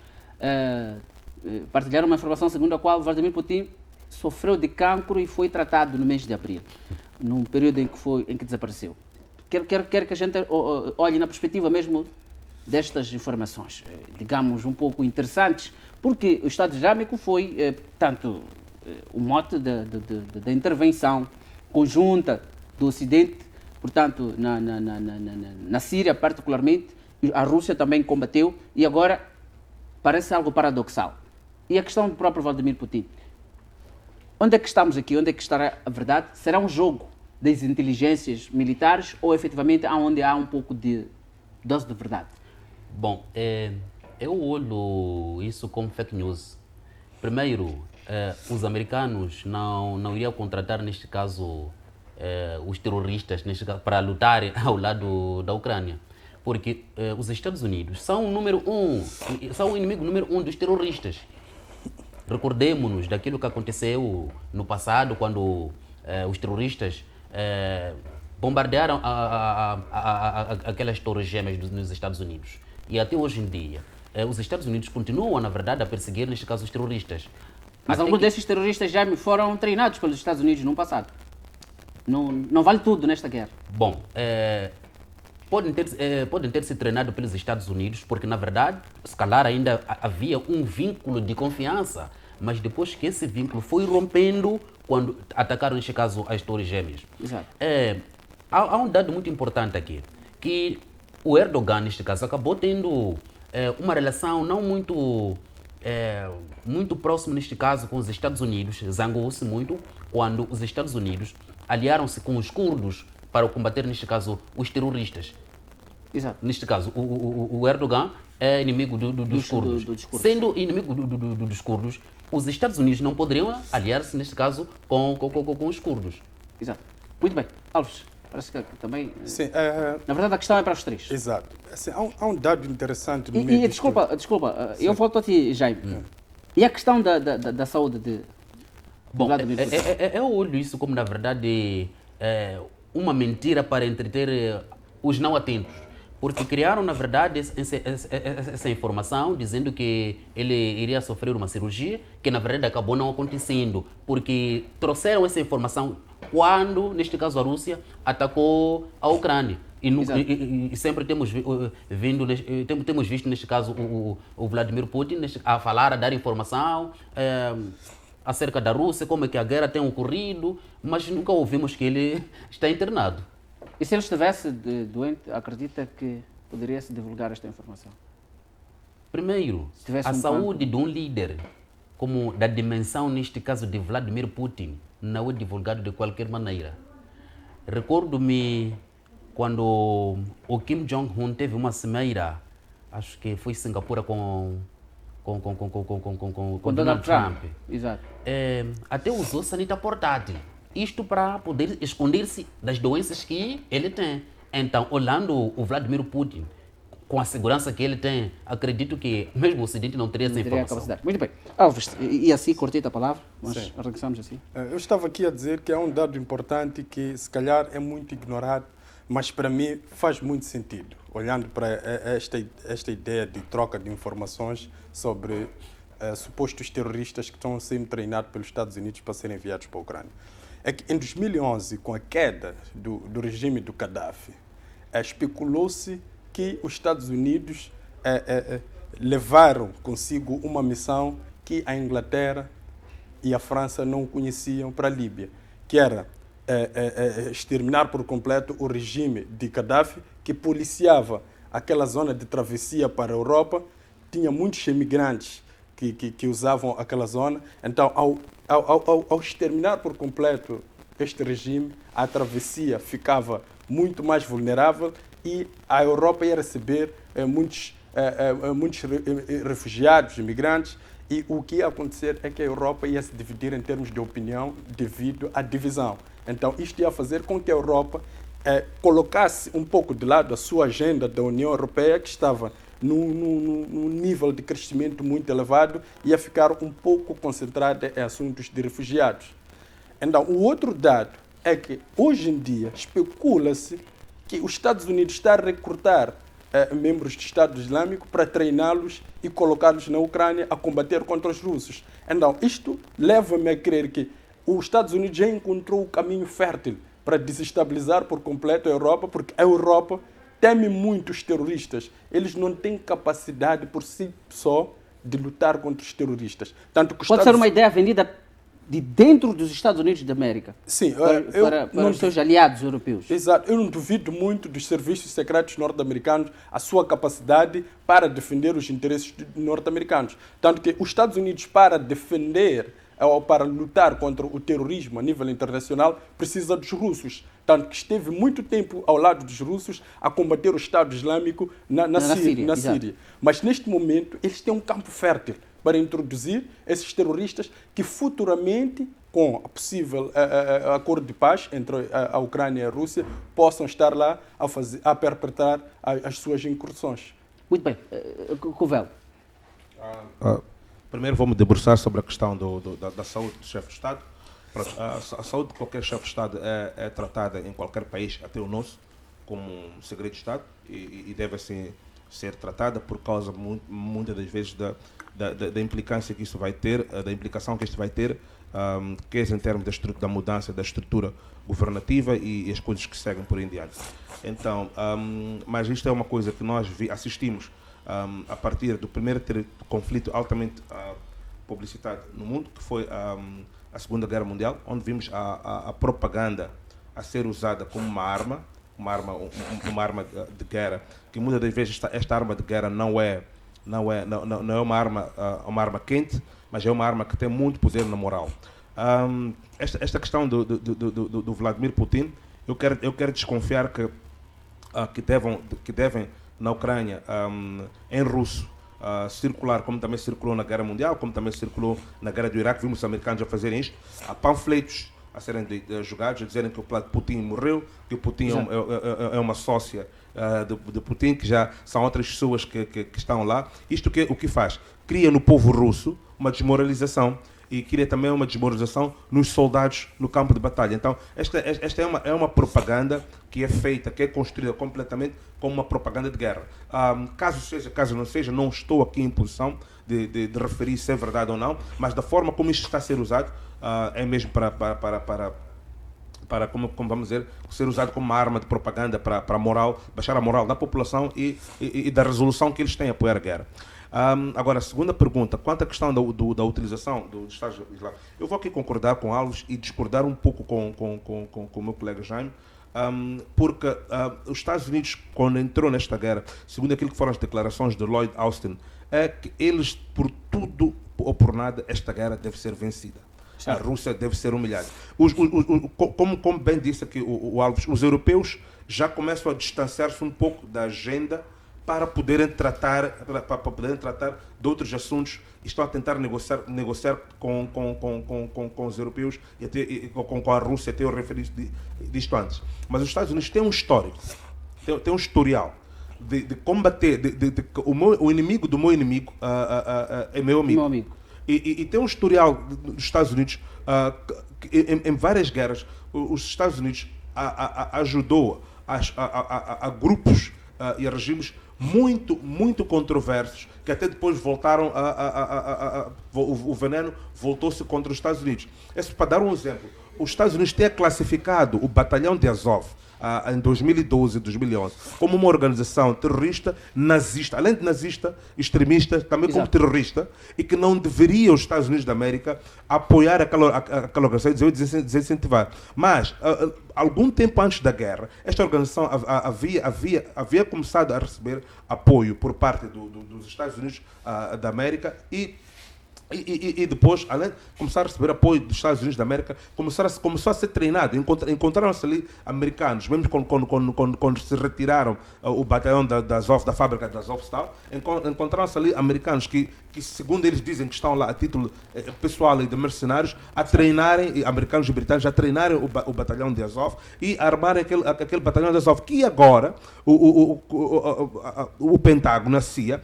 partilharam uma informação segundo a qual Vladimir Putin sofreu de cancro e foi tratado no mês de abril, num período em que desapareceu. Quero que a gente olhe na perspectiva mesmo destas informações, digamos, um pouco interessantes, porque o Estado Islâmico foi, tanto o mote da intervenção conjunta do Ocidente, portanto, na Síria particularmente, a Rússia também combateu, e agora parece algo paradoxal. E a questão do próprio Vladimir Putin. Onde é que estamos aqui? Onde é que estará a verdade? Será um jogo das inteligências militares ou efetivamente onde há um pouco de dose de verdade?
Bom, eu olho isso como fake news. Primeiro, os americanos não iriam contratar, neste caso, os terroristas para lutarem ao lado da Ucrânia. Porque os Estados Unidos são o inimigo número um dos terroristas. Recordemos-nos daquilo que aconteceu no passado, quando os terroristas bombardearam aquelas torres gêmeas nos Estados Unidos. E até hoje em dia, os Estados Unidos continuam, na verdade, a perseguir, neste caso, os terroristas.
Mas alguns desses terroristas já foram treinados pelos Estados Unidos no passado. Não vale tudo nesta guerra.
Bom, podem ter se treinado pelos Estados Unidos, porque, na verdade, se calhar ainda havia um vínculo de confiança, mas depois que esse vínculo foi rompendo quando atacaram, neste caso, as torres gêmeas.
Exato.
Há um dado muito importante aqui, que o Erdogan, neste caso, acabou tendo uma relação não muito próxima, neste caso, com os Estados Unidos. Zangou-se muito quando os Estados Unidos aliaram-se com os curdos para combater, neste caso, os terroristas.
Exato.
Neste caso, o Erdogan é inimigo dos curdos.
Dos curdos.
Sendo inimigo dos curdos, os Estados Unidos não poderiam aliar-se, neste caso, com os curdos.
Exato. Muito bem. Alves, parece que também...
Sim,
na verdade, a questão é para os três.
exato. Assim, há um dado interessante no meio
E
disto
desculpa, eu volto a ti, Jaime. E a questão da saúde de
Bom,
Vladimir Putin?
eu olho isso como, na verdade, uma mentira para entreter os não atentos. Porque criaram, na verdade, essa informação dizendo que ele iria sofrer uma cirurgia, que na verdade acabou não acontecendo, porque trouxeram essa informação quando, neste caso, a Rússia atacou a Ucrânia. E sempre temos visto, neste caso, o Vladimir Putin a falar, a dar informação acerca da Rússia, como é que a guerra tem ocorrido, mas nunca ouvimos que ele está internado.
E se ele estivesse doente, acredita que poderia-se divulgar esta informação?
Primeiro,
tivesse
a
um
saúde de um líder, como da dimensão, neste caso, de Vladimir Putin, não é divulgado de qualquer maneira. Recordo-me quando o Kim Jong-un teve uma cimeira, acho que foi em Singapura com Donald Trump.
Exato.
Até usou sanita portátil. Isto para poder esconder-se das doenças que ele tem. Então, olhando o Vladimir Putin, com a segurança que ele tem, acredito que mesmo o Ocidente não teria essa informação.
Capacidade. Muito bem. Alves, e assim, cortei a palavra, mas
Sim.
arregressamos assim.
Eu estava aqui a dizer que há um dado importante que se calhar é muito ignorado, mas para mim faz muito sentido, olhando para esta ideia de troca de informações sobre supostos terroristas que estão sendo treinados pelos Estados Unidos para serem enviados para a Ucrânia. É que em 2011, com a queda do regime do Gaddafi, especulou-se que os Estados Unidos levaram consigo uma missão que a Inglaterra e a França não conheciam para a Líbia, que era exterminar por completo o regime de Gaddafi, que policiava aquela zona de travessia para a Europa, tinha muitos imigrantes que usavam aquela zona. Então, ao exterminar por completo este regime, a travessia ficava muito mais vulnerável e a Europa ia receber muitos refugiados, imigrantes, e o que ia acontecer é que a Europa ia se dividir em termos de opinião devido à divisão. Então, isto ia fazer com que a Europa colocasse um pouco de lado a sua agenda da União Europeia, que estava num nível de crescimento muito elevado, e ia ficar um pouco concentrada em assuntos de refugiados. Então, o outro dado é que, hoje em dia, especula-se que os Estados Unidos estão a recrutar membros do Estado Islâmico para treiná-los e colocá-los na Ucrânia a combater contra os russos. Então, isto leva-me a crer que os Estados Unidos já encontrou o caminho fértil para desestabilizar por completo a Europa, porque a Europa teme muito os terroristas. Eles não têm capacidade por si só de lutar contra os terroristas. Tanto que
Pode ser uma ideia vendida de dentro dos Estados Unidos da América,
sim,
para os seus aliados europeus.
Exato. Eu não duvido muito dos serviços secretos norte-americanos, a sua capacidade para defender os interesses norte-americanos. Tanto que os Estados Unidos, para defender ou para lutar contra o terrorismo a nível internacional, precisa dos russos. Tanto que esteve muito tempo ao lado dos russos a combater o Estado Islâmico na Síria. Mas neste momento eles têm um campo fértil para introduzir esses terroristas que futuramente, com a possível acordo de paz entre a Ucrânia e a Rússia, possam estar lá a perpetrar as suas incursões.
Muito bem. Covel.
Primeiro vou-me debruçar sobre a questão da saúde do chefe de Estado. A saúde de qualquer chefe de Estado é tratada em qualquer país, até o nosso, como um segredo de Estado e deve assim ser tratada por causa, muitas das vezes, da implicância que isso vai ter, da implicação que isto vai ter, quer em termos da mudança da estrutura governativa e as coisas que seguem por aí em diante. Então, mas isto é uma coisa que nós assistimos a partir do primeiro conflito altamente publicitado no mundo, que foi a Segunda Guerra Mundial, onde vimos a propaganda a ser usada como uma arma de guerra, que muitas das vezes esta arma de guerra não é uma arma quente, mas é uma arma que tem muito poder na moral. Esta questão do Vladimir Putin, eu quero desconfiar que devem na Ucrânia, em russo, circular, como também circulou na Guerra Mundial, como também circulou na Guerra do Iraque, vimos os americanos a fazerem isto, há panfletos a serem jogados, a dizerem que o Putin morreu, que o Putin é uma sócia de Putin, que já são outras pessoas que estão lá. Isto o que faz? Cria no povo russo uma desmoralização e cria também uma desmoralização nos soldados no campo de batalha. Então, esta é uma propaganda que é feita, que é construída completamente como uma propaganda de guerra. Caso não seja, não estou aqui em posição de referir se é verdade ou não, mas da forma como isto está a ser usado, é mesmo para como vamos dizer, ser usado como uma arma de propaganda para moral, baixar a moral da população e da resolução que eles têm a apoiar a guerra. Agora, a segunda pergunta, quanto à questão da utilização do Estado Islâmico, eu vou aqui concordar com Alves e discordar um pouco com o meu colega Jaime, porque os Estados Unidos, quando entrou nesta guerra, segundo aquilo que foram as declarações de Lloyd Austin, é que eles, por tudo ou por nada, esta guerra deve ser vencida. A Rússia deve ser humilhada. Como bem disse aqui o Alves, os europeus já começam a distanciar-se um pouco da agenda para poderem tratar de outros assuntos e estão a tentar negociar com os europeus e até com a Rússia, até eu referi disto antes. Mas os Estados Unidos têm um histórico, tem um historial de combater, o inimigo do meu inimigo é meu amigo. E tem um historial dos Estados Unidos, em várias guerras, os Estados Unidos ajudou a grupos e a regimes muito controversos, que até depois voltaram o veneno voltou-se contra os Estados Unidos. Para dar um exemplo, os Estados Unidos têm classificado o batalhão de Azov em 2012 e 2011 como uma organização terrorista nazista, além de nazista, extremista, também como terrorista, e que não deveria os Estados Unidos da América apoiar aquela organização e desincentivar. Mas, algum tempo antes da guerra, esta organização havia começado a receber apoio por parte dos Estados Unidos da América e E depois, além de começar a receber apoio dos Estados Unidos da América, começou a ser treinado. Encontraram-se ali americanos, mesmo quando se retiraram o batalhão da Azov, da fábrica da Azovstal, encontraram-se ali americanos que, segundo eles dizem, que estão lá a título pessoal e de mercenários, a treinarem, americanos e britânicos, a treinarem o batalhão de Azov e a armarem aquele batalhão de Azov, que agora o Pentágono, a CIA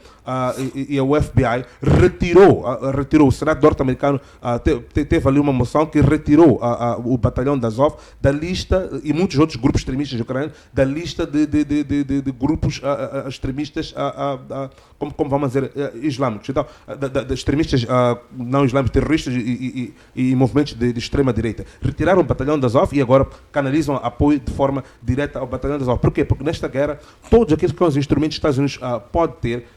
e o FBI retirou. O Senado norte-americano teve ali uma moção que retirou o batalhão da Azov da lista, e muitos outros grupos extremistas ucranianos, da lista de grupos extremistas, como vamos dizer, islâmicos. Então, de extremistas não islâmicos, terroristas e movimentos de extrema-direita. Retiraram o batalhão da Azov e agora canalizam apoio de forma direta ao batalhão da Azov. Por quê? Porque nesta guerra, todos aqueles que são os instrumentos que os Estados Unidos podem ter,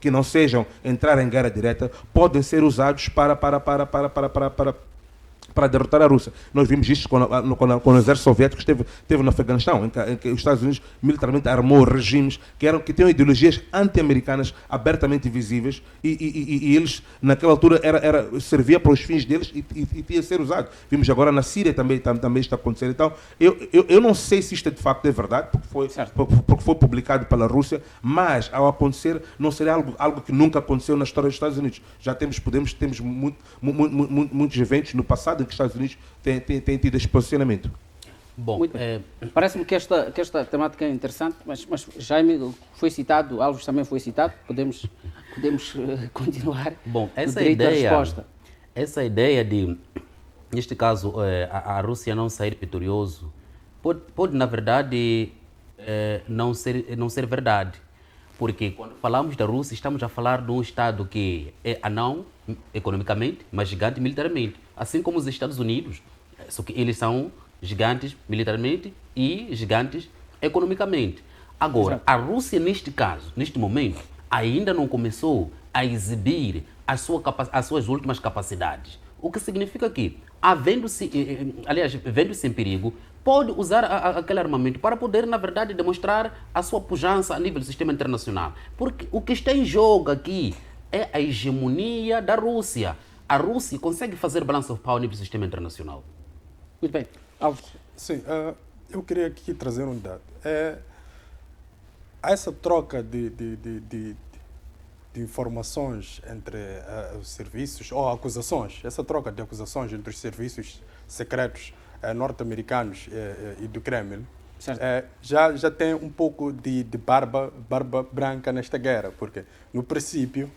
que não sejam entrar em guerra direta, podem ser usados para derrotar a Rússia. Nós vimos isto quando o exército soviético esteve no Afeganistão, em que os Estados Unidos militarmente armou regimes que tinham ideologias anti-americanas abertamente visíveis e eles, naquela altura, servia para os fins deles e tinha a ser usado. Vimos agora na Síria também está acontecendo. Então, eu não sei se isto de facto é verdade, porque foi publicado pela Rússia, mas ao acontecer não seria algo que nunca aconteceu na história dos Estados Unidos. Já temos muitos eventos no passado em que os Estados Unidos têm tido esse posicionamento.
Bom,
parece-me que esta temática é interessante, mas Jaime foi citado, Alves também foi citado, podemos continuar.
Bom,
essa
ideia de, neste caso, a Rússia não sair vitorioso, pode na verdade, não ser verdade. Porque quando falamos da Rússia, estamos a falar de um Estado que é anão economicamente, mas gigante militarmente. Assim como os Estados Unidos, só que eles são gigantes militarmente e gigantes economicamente. Agora,
Exato.
a Rússia, neste caso, neste momento, ainda não começou a exibir as suas últimas capacidades. O que significa que, vendo-se em perigo, pode usar aquele armamento para poder, na verdade, demonstrar a sua pujança a nível do sistema internacional. Porque o que está em jogo aqui é a hegemonia da Rússia. A Rússia consegue fazer balance of power a nível do sistema internacional.
Muito bem. Alves.
Sim, eu queria aqui trazer um dado. Essa troca de informações entre os serviços, ou acusações, essa troca de acusações entre os serviços secretos norte-americanos e do Kremlin, já tem um pouco de barba branca nesta guerra, porque no princípio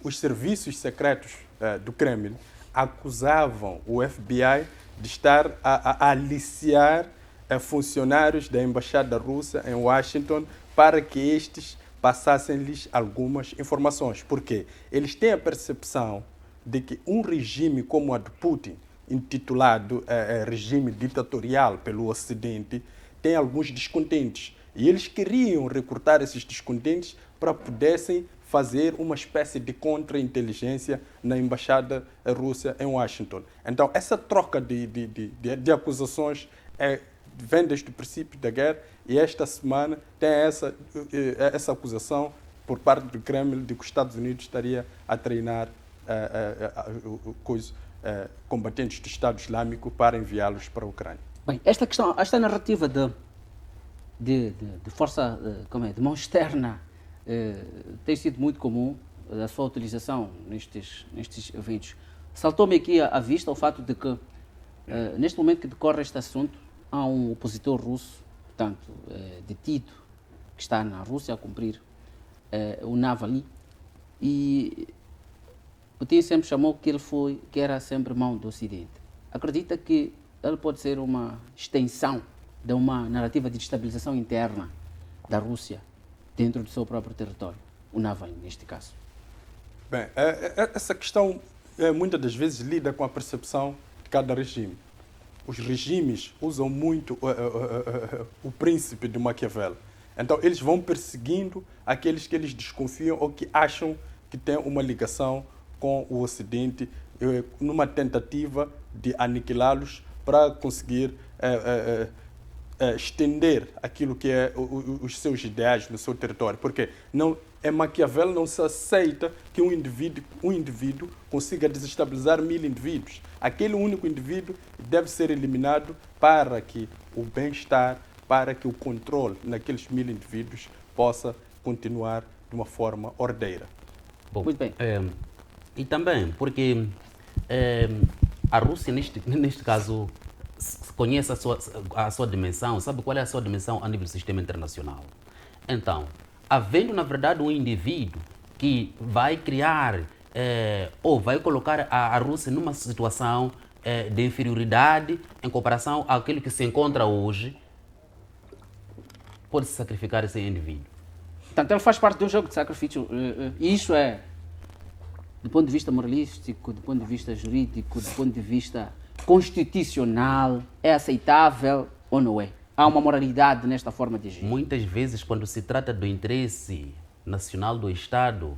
os serviços secretos do Kremlin acusavam o FBI de estar a aliciar funcionários da Embaixada Russa em Washington para que estes passassem-lhes algumas informações. Porque eles têm a percepção de que um regime como a de Putin, intitulado regime ditatorial pelo Ocidente, tem alguns descontentes. E eles queriam recrutar esses descontentes para pudessem fazer uma espécie de contra-inteligência na Embaixada Russa em Washington. Então, essa troca de acusações vem desde o princípio da guerra e esta semana tem essa acusação por parte do Kremlin de que os Estados Unidos estaria a treinar combatentes do Estado Islâmico para enviá-los para a Ucrânia.
Bem, esta narrativa de força, de mão externa, tem sido muito comum a sua utilização nestes eventos. Saltou-me aqui à vista o fato de que, neste momento que decorre este assunto, há um opositor russo, portanto, detido, que está na Rússia a cumprir o Navalny, e Putin sempre chamou que era sempre mão do Ocidente. Acredita que ele pode ser uma extensão de uma narrativa de destabilização interna da Rússia dentro do seu próprio território, o Navalny, neste caso?
Bem, essa questão muitas das vezes lida com a percepção de cada regime. Os regimes usam muito o príncipe de Maquiavel. Então, eles vão perseguindo aqueles que eles desconfiam ou que acham que têm uma ligação com o Ocidente, numa tentativa de aniquilá-los para conseguir estender aquilo que é os seus ideais no seu território. Porque Em Maquiavel não se aceita que um indivíduo consiga desestabilizar 1000 indivíduos. Aquele único indivíduo deve ser eliminado para que o bem-estar, para que o controle naqueles 1000 indivíduos possa continuar de uma forma ordeira.
Bom,
Muito bem.
E também porque a Rússia, neste caso, conhece a sua dimensão, sabe qual é a sua dimensão a nível do sistema internacional. Então, havendo, na verdade, um indivíduo que vai criar ou vai colocar a Rússia numa situação de inferioridade em comparação àquilo que se encontra hoje, pode-se sacrificar esse indivíduo.
Portanto, ele faz parte de um jogo de sacrifício. E isso é, do ponto de vista moralístico, do ponto de vista jurídico, do ponto de vista constitucional, é aceitável ou não é? Há uma moralidade nesta forma de agir?
Muitas vezes, quando se trata do interesse nacional do Estado,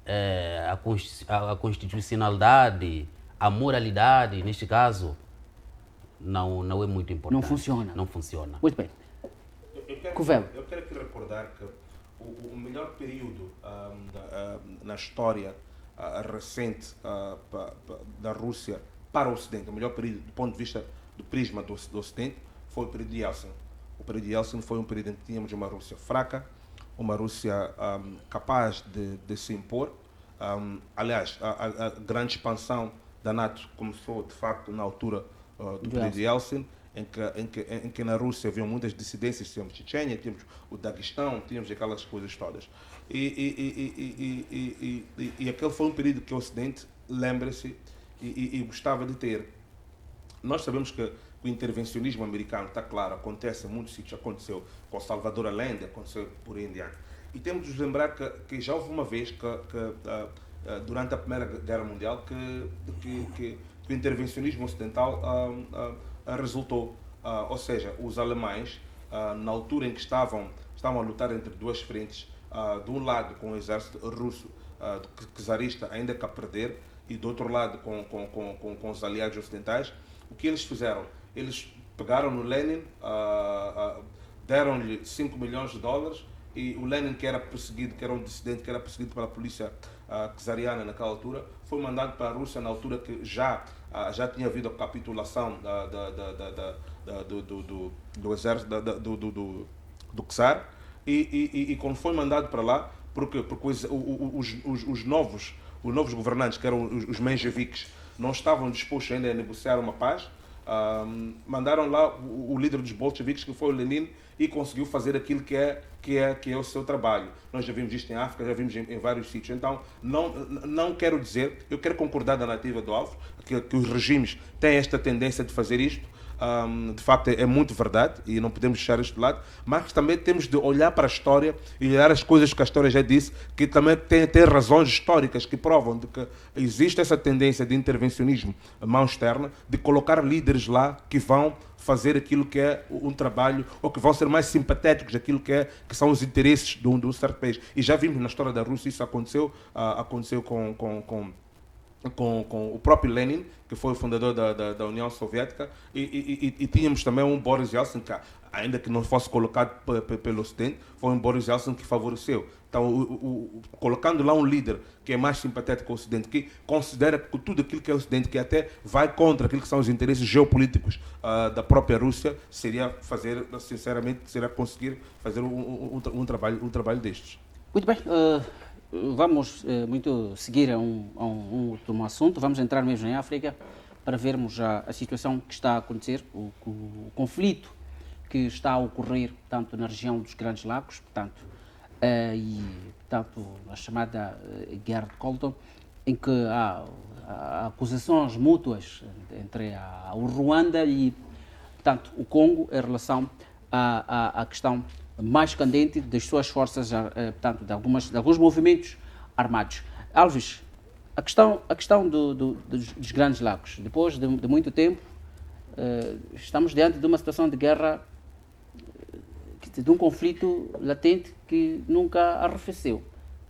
a constitucionalidade, a moralidade, neste caso, não é muito importante.
Não funciona.
Não funciona.
Muito bem. Covelo.
Eu quero aqui recordar que o melhor período na história recente da Rússia para o Ocidente, o melhor período do ponto de vista do prisma do Ocidente, foi o período de Yeltsin. O período de Yeltsin foi um período em que tínhamos uma Rússia fraca, uma Rússia capaz de se impor. Aliás, a grande expansão da NATO começou, de facto, na altura do período de Yeltsin, em que na Rússia haviam muitas dissidências, tínhamos Chechênia, tínhamos o Daguestão, tínhamos aquelas coisas todas. E aquele foi um período que o Ocidente, lembra-se, e gostava de ter. Nós sabemos que o intervencionismo americano, está claro, acontece em muitos sítios, aconteceu com Salvador Allende, aconteceu por aí em diante. E temos de nos lembrar que já houve uma vez que durante a Primeira Guerra Mundial que o intervencionismo ocidental resultou. Ou seja, os alemães, na altura em que estavam a lutar entre duas frentes, de um lado com o exército russo czarista ainda que a perder, e do outro lado com os aliados ocidentais, o que eles fizeram? Eles pegaram no Lenin, deram-lhe 5 milhões de dólares, e o Lenin, que era perseguido, que era um dissidente, que era perseguido pela polícia czariana naquela altura, foi mandado para a Rússia na altura que já tinha havido a capitulação do exército do czar, e quando foi mandado para lá, porque os novos governantes, que eram os mencheviques, não estavam dispostos ainda a negociar uma paz, mandaram lá o líder dos bolcheviques, que foi o Lenin, e conseguiu fazer aquilo que é o seu trabalho. Nós já vimos isto em África, já vimos em vários sítios. Então, não quero dizer, eu quero concordar da narrativa do Alves, que os regimes têm esta tendência de fazer isto. De facto, é muito verdade e não podemos deixar isto de lado, mas também temos de olhar para a história e olhar as coisas que a história já disse, que também tem razões históricas que provam de que existe essa tendência de intervencionismo mão externa, de colocar líderes lá que vão fazer aquilo que é um trabalho, ou que vão ser mais simpatéticos daquilo que são os interesses de um certo país. E já vimos na história da Rússia isso aconteceu com o próprio Lenin, que foi o fundador da União Soviética, e tínhamos também um Boris Yeltsin, que, ainda que não fosse colocado pelo Ocidente, foi um Boris Yeltsin que favoreceu. Então, colocando lá um líder que é mais simpatético ao Ocidente, que considera que tudo aquilo que é o Ocidente, que até vai contra aquilo que são os interesses geopolíticos da própria Rússia, seria conseguir fazer um trabalho destes.
Muito bem. Vamos seguir a um último assunto. Vamos entrar mesmo em África para vermos a situação que está a acontecer, o conflito que está a ocorrer tanto na região dos Grandes Lagos, a chamada Guerra de Colton, em que há acusações mútuas entre o Ruanda e, portanto, o Congo em relação à questão mais candente das suas forças, portanto, de alguns movimentos armados. Alves, a questão dos Grandes Lagos, depois de muito tempo, estamos diante de uma situação de guerra, de um conflito latente que nunca arrefeceu.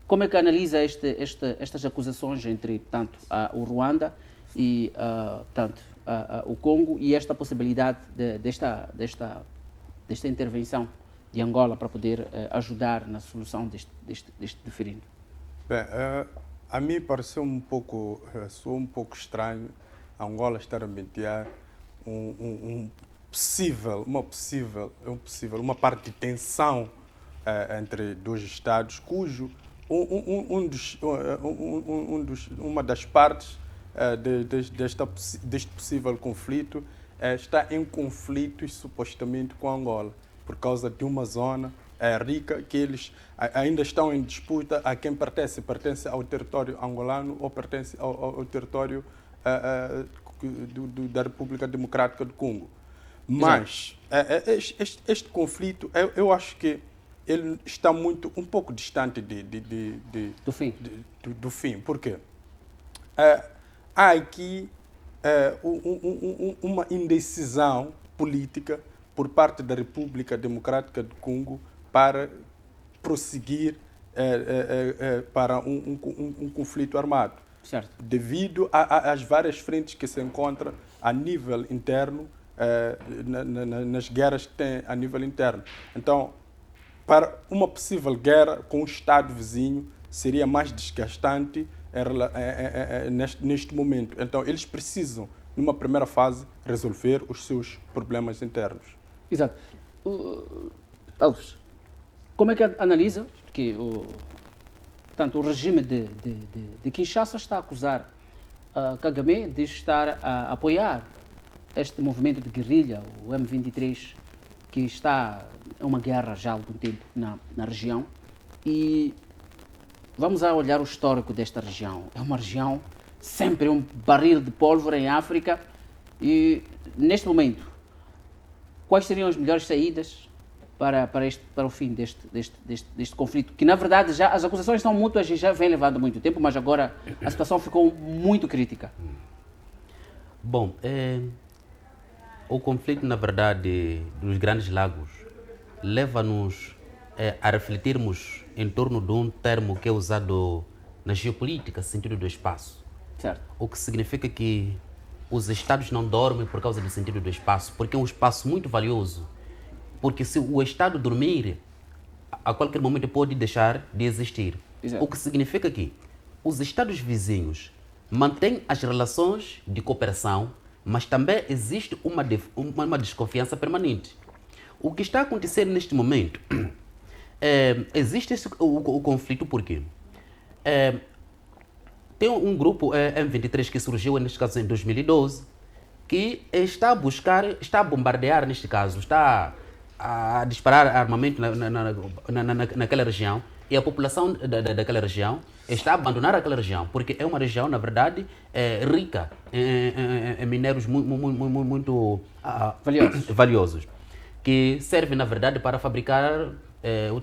Como é que analisa estas acusações entre, portanto, o Ruanda e, portanto, o Congo, e esta possibilidade desta intervenção de Angola para poder ajudar na solução deste diferendo?
Bem, a mim pareceu soou um pouco estranho a Angola estar a mediar uma parte de tensão entre dois Estados, cujo uma das partes deste possível conflito está em conflitos supostamente com Angola, por causa de uma zona rica que eles ainda estão em disputa a quem pertence. Pertence ao território angolano ou pertence ao território da República Democrática do Congo. Mas este conflito, eu acho que ele está um pouco distante do fim. Por quê? Há aqui uma indecisão política por parte da República Democrática do Congo para prosseguir para um conflito armado.
Certo.
Devido às várias frentes que se encontram a nível interno, nas guerras que tem a nível interno. Então, para uma possível guerra com um Estado vizinho, seria mais desgastante neste momento. Então, eles precisam, numa primeira fase, resolver os seus problemas internos.
Exato. Alves, como é que analisa que o regime de Kinshasa está a acusar Kagame de estar a apoiar este movimento de guerrilha, o M23, que está em uma guerra já há algum tempo na região? E vamos a olhar o histórico desta região. É uma região sempre um barril de pólvora em África. E neste momento, quais seriam as melhores saídas para o fim deste conflito? Que na verdade já as acusações são mútuas e já vem levando muito tempo, mas agora a situação ficou muito crítica.
Bom, o conflito, na verdade, dos Grandes Lagos leva-nos a refletirmos em torno de um termo que é usado na geopolítica, sentido do espaço.
Certo.
O que significa que os Estados não dormem por causa do sentido do espaço, porque é um espaço muito valioso. Porque se o Estado dormir, a qualquer momento pode deixar de existir.
Exato.
O que significa que os Estados vizinhos mantêm as relações de cooperação, mas também existe uma desconfiança permanente. O que está acontecendo neste momento, existe o conflito porque tem um grupo M23 que surgiu, neste caso em 2012, que está a bombardear, neste caso, está a disparar armamento naquela região, e a população daquela região está a abandonar aquela região, porque é uma região, na verdade, rica em minérios muito valiosos, que servem, na verdade, para fabricar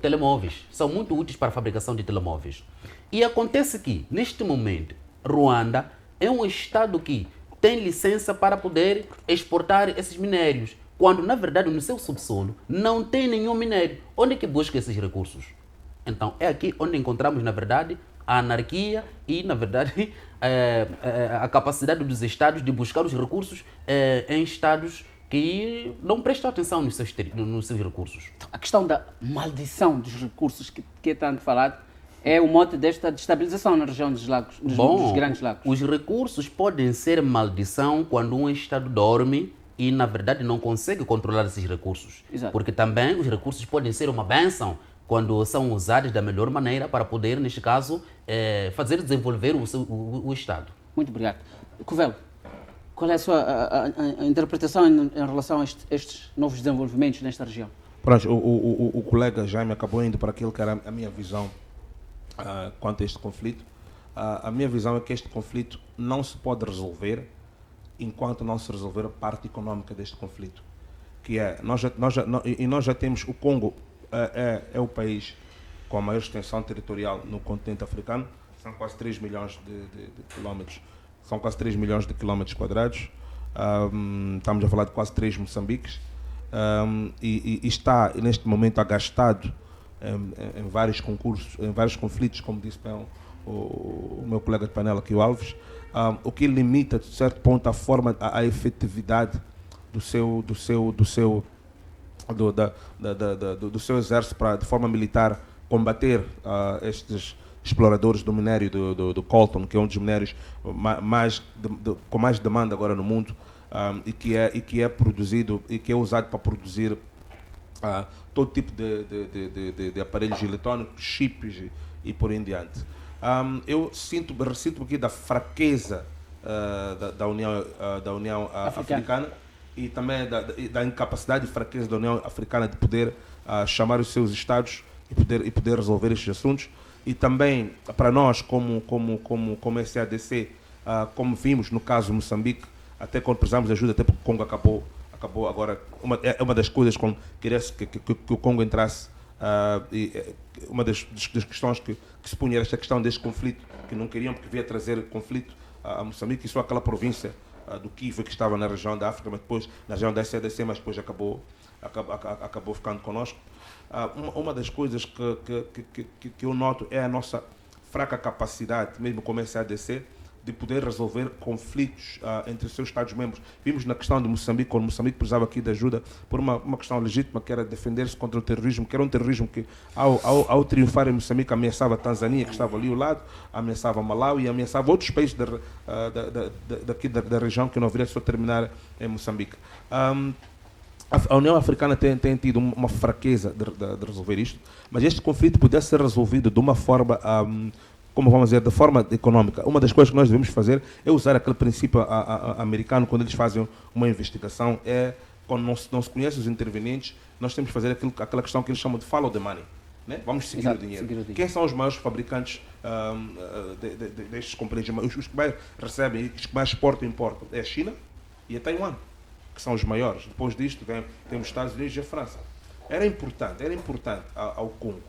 telemóveis. São muito úteis para a fabricação de telemóveis. E acontece que, neste momento, Ruanda é um estado que tem licença para poder exportar esses minérios, quando, na verdade, no seu subsolo não tem nenhum minério. Onde é que busca esses recursos? Então, é aqui onde encontramos, na verdade, a anarquia e, na verdade, a capacidade dos Estados de buscar os recursos em Estados que não prestam atenção nos seus recursos.
A questão da maldição dos recursos que é tanto falado é o mote desta destabilização na região dos lagos, dos Grandes Lagos.
Os recursos podem ser maldição quando um Estado dorme e, na verdade, não consegue controlar esses recursos.
Exato.
Porque também os recursos podem ser uma bênção quando são usados da melhor maneira para poder, neste caso, fazer desenvolver o Estado.
Muito obrigado. Covelo, qual é a sua a interpretação em relação a estes novos desenvolvimentos nesta região?
Pronto, o colega Jaime acabou indo para aquilo que era a minha visão quanto a este conflito. A minha visão é que este conflito não se pode resolver enquanto não se resolver a parte econômica deste conflito. Que é, nós já temos o Congo, é o país com a maior extensão territorial no continente africano, são quase 3 milhões de quilómetros, são quase 3 milhões de quilómetros quadrados, estamos a falar de quase 3 Moçambiques, e está neste momento agastado em vários concursos, em vários conflitos, como disse bem o meu colega de painel aqui, o Alves, o que limita, de certo ponto, a forma, a efetividade do seu do seu exército para, de forma militar, combater estes exploradores do minério do coltan, que é um dos minérios com mais demanda agora no mundo, e que é produzido e que é usado para produzir todo tipo de aparelhos eletrônicos, chips e por aí em diante. Eu ressinto aqui da fraqueza da União Africana e também da incapacidade e fraqueza da União Africana de poder chamar os seus Estados e poder resolver estes assuntos. E também, para nós, como SADC, como vimos no caso Moçambique, até quando precisamos de ajuda, até porque o Congo acabou agora, uma das coisas quando quisesse que o Congo entrasse, uma das questões que se punha era esta questão deste conflito, que não queriam porque via trazer conflito a Moçambique, e só aquela província do Kivu que estava na região da África, mas depois na região da SADC, mas depois acabou ficando conosco. Uma das coisas que eu noto é a nossa fraca capacidade, mesmo como SADC, de poder resolver conflitos entre os seus Estados-membros. Vimos na questão de Moçambique, quando Moçambique precisava aqui de ajuda por uma questão legítima, que era defender-se contra o terrorismo, que era um terrorismo que, ao triunfar em Moçambique, ameaçava a Tanzânia, que estava ali ao lado, ameaçava Malawi e ameaçava outros países da região, que não viria só terminar em Moçambique. A União Africana tem tido uma fraqueza de resolver isto, mas este conflito pudesse ser resolvido de uma forma, como vamos dizer, de forma econômica. Uma das coisas que nós devemos fazer é usar aquele princípio americano, quando eles fazem uma investigação, quando não se conhece os intervenientes, nós temos que fazer aquela questão que eles chamam de follow the money. Né? Vamos seguir o dinheiro. Quem são os maiores fabricantes destes componentes? Os que mais recebem, os que mais exportam e importam é a China e a Taiwan, que são os maiores. Depois disto, temos os Estados Unidos e a França. Era importante ao Congo,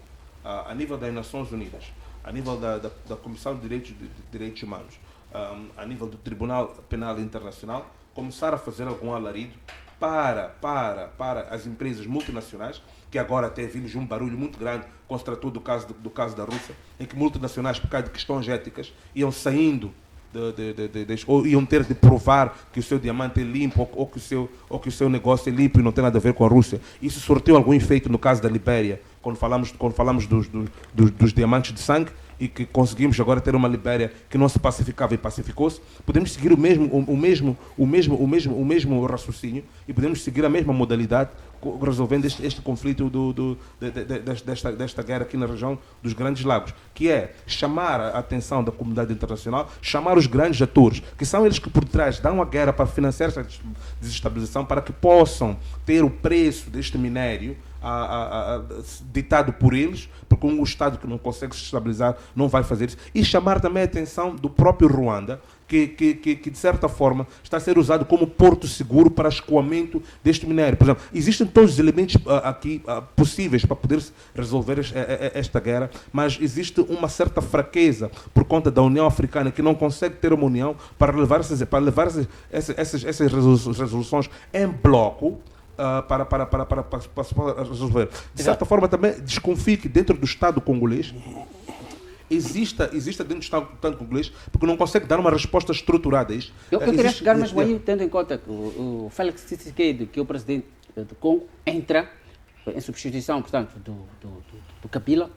a nível das Nações Unidas, a nível da Comissão de Direitos Humanos, a nível do Tribunal Penal Internacional, começar a fazer algum alarido para as empresas multinacionais, que agora até vimos um barulho muito grande quando se tratou do caso da Rússia, em que multinacionais, por causa de questões éticas, iam saindo ou iam ter de provar que o seu diamante é limpo ou que o seu negócio é limpo e não tem nada a ver com a Rússia. Isso surtiu algum efeito no caso da Libéria, quando falamos dos diamantes de sangue, e que conseguimos agora ter uma Libéria que não se pacificava e pacificou-se. Podemos seguir o mesmo raciocínio e podemos seguir a mesma modalidade resolvendo este conflito desta guerra aqui na região dos Grandes Lagos, que é chamar a atenção da comunidade internacional, chamar os grandes atores, que são eles que por trás dão a guerra para financiar essa desestabilização, para que possam ter o preço deste minério ditado por eles, porque um Estado que não consegue se estabilizar não vai fazer isso, e chamar também a atenção do próprio Ruanda, que de certa forma está a ser usado como porto seguro para escoamento deste minério. Por exemplo, existem todos os elementos aqui possíveis para poder resolver esta guerra, mas existe uma certa fraqueza por conta da União Africana, que não consegue ter uma união para levar essas resoluções em bloco, para resolver. De certa forma, também desconfio que dentro do Estado congolês exista dentro do Estado congolês, porque não consegue dar uma resposta estruturada a isto.
Eu queria chegar mesmo aí, tendo em conta que o Félix Tshisekedi, que é o presidente do Congo, entra em substituição, portanto, do Kabila.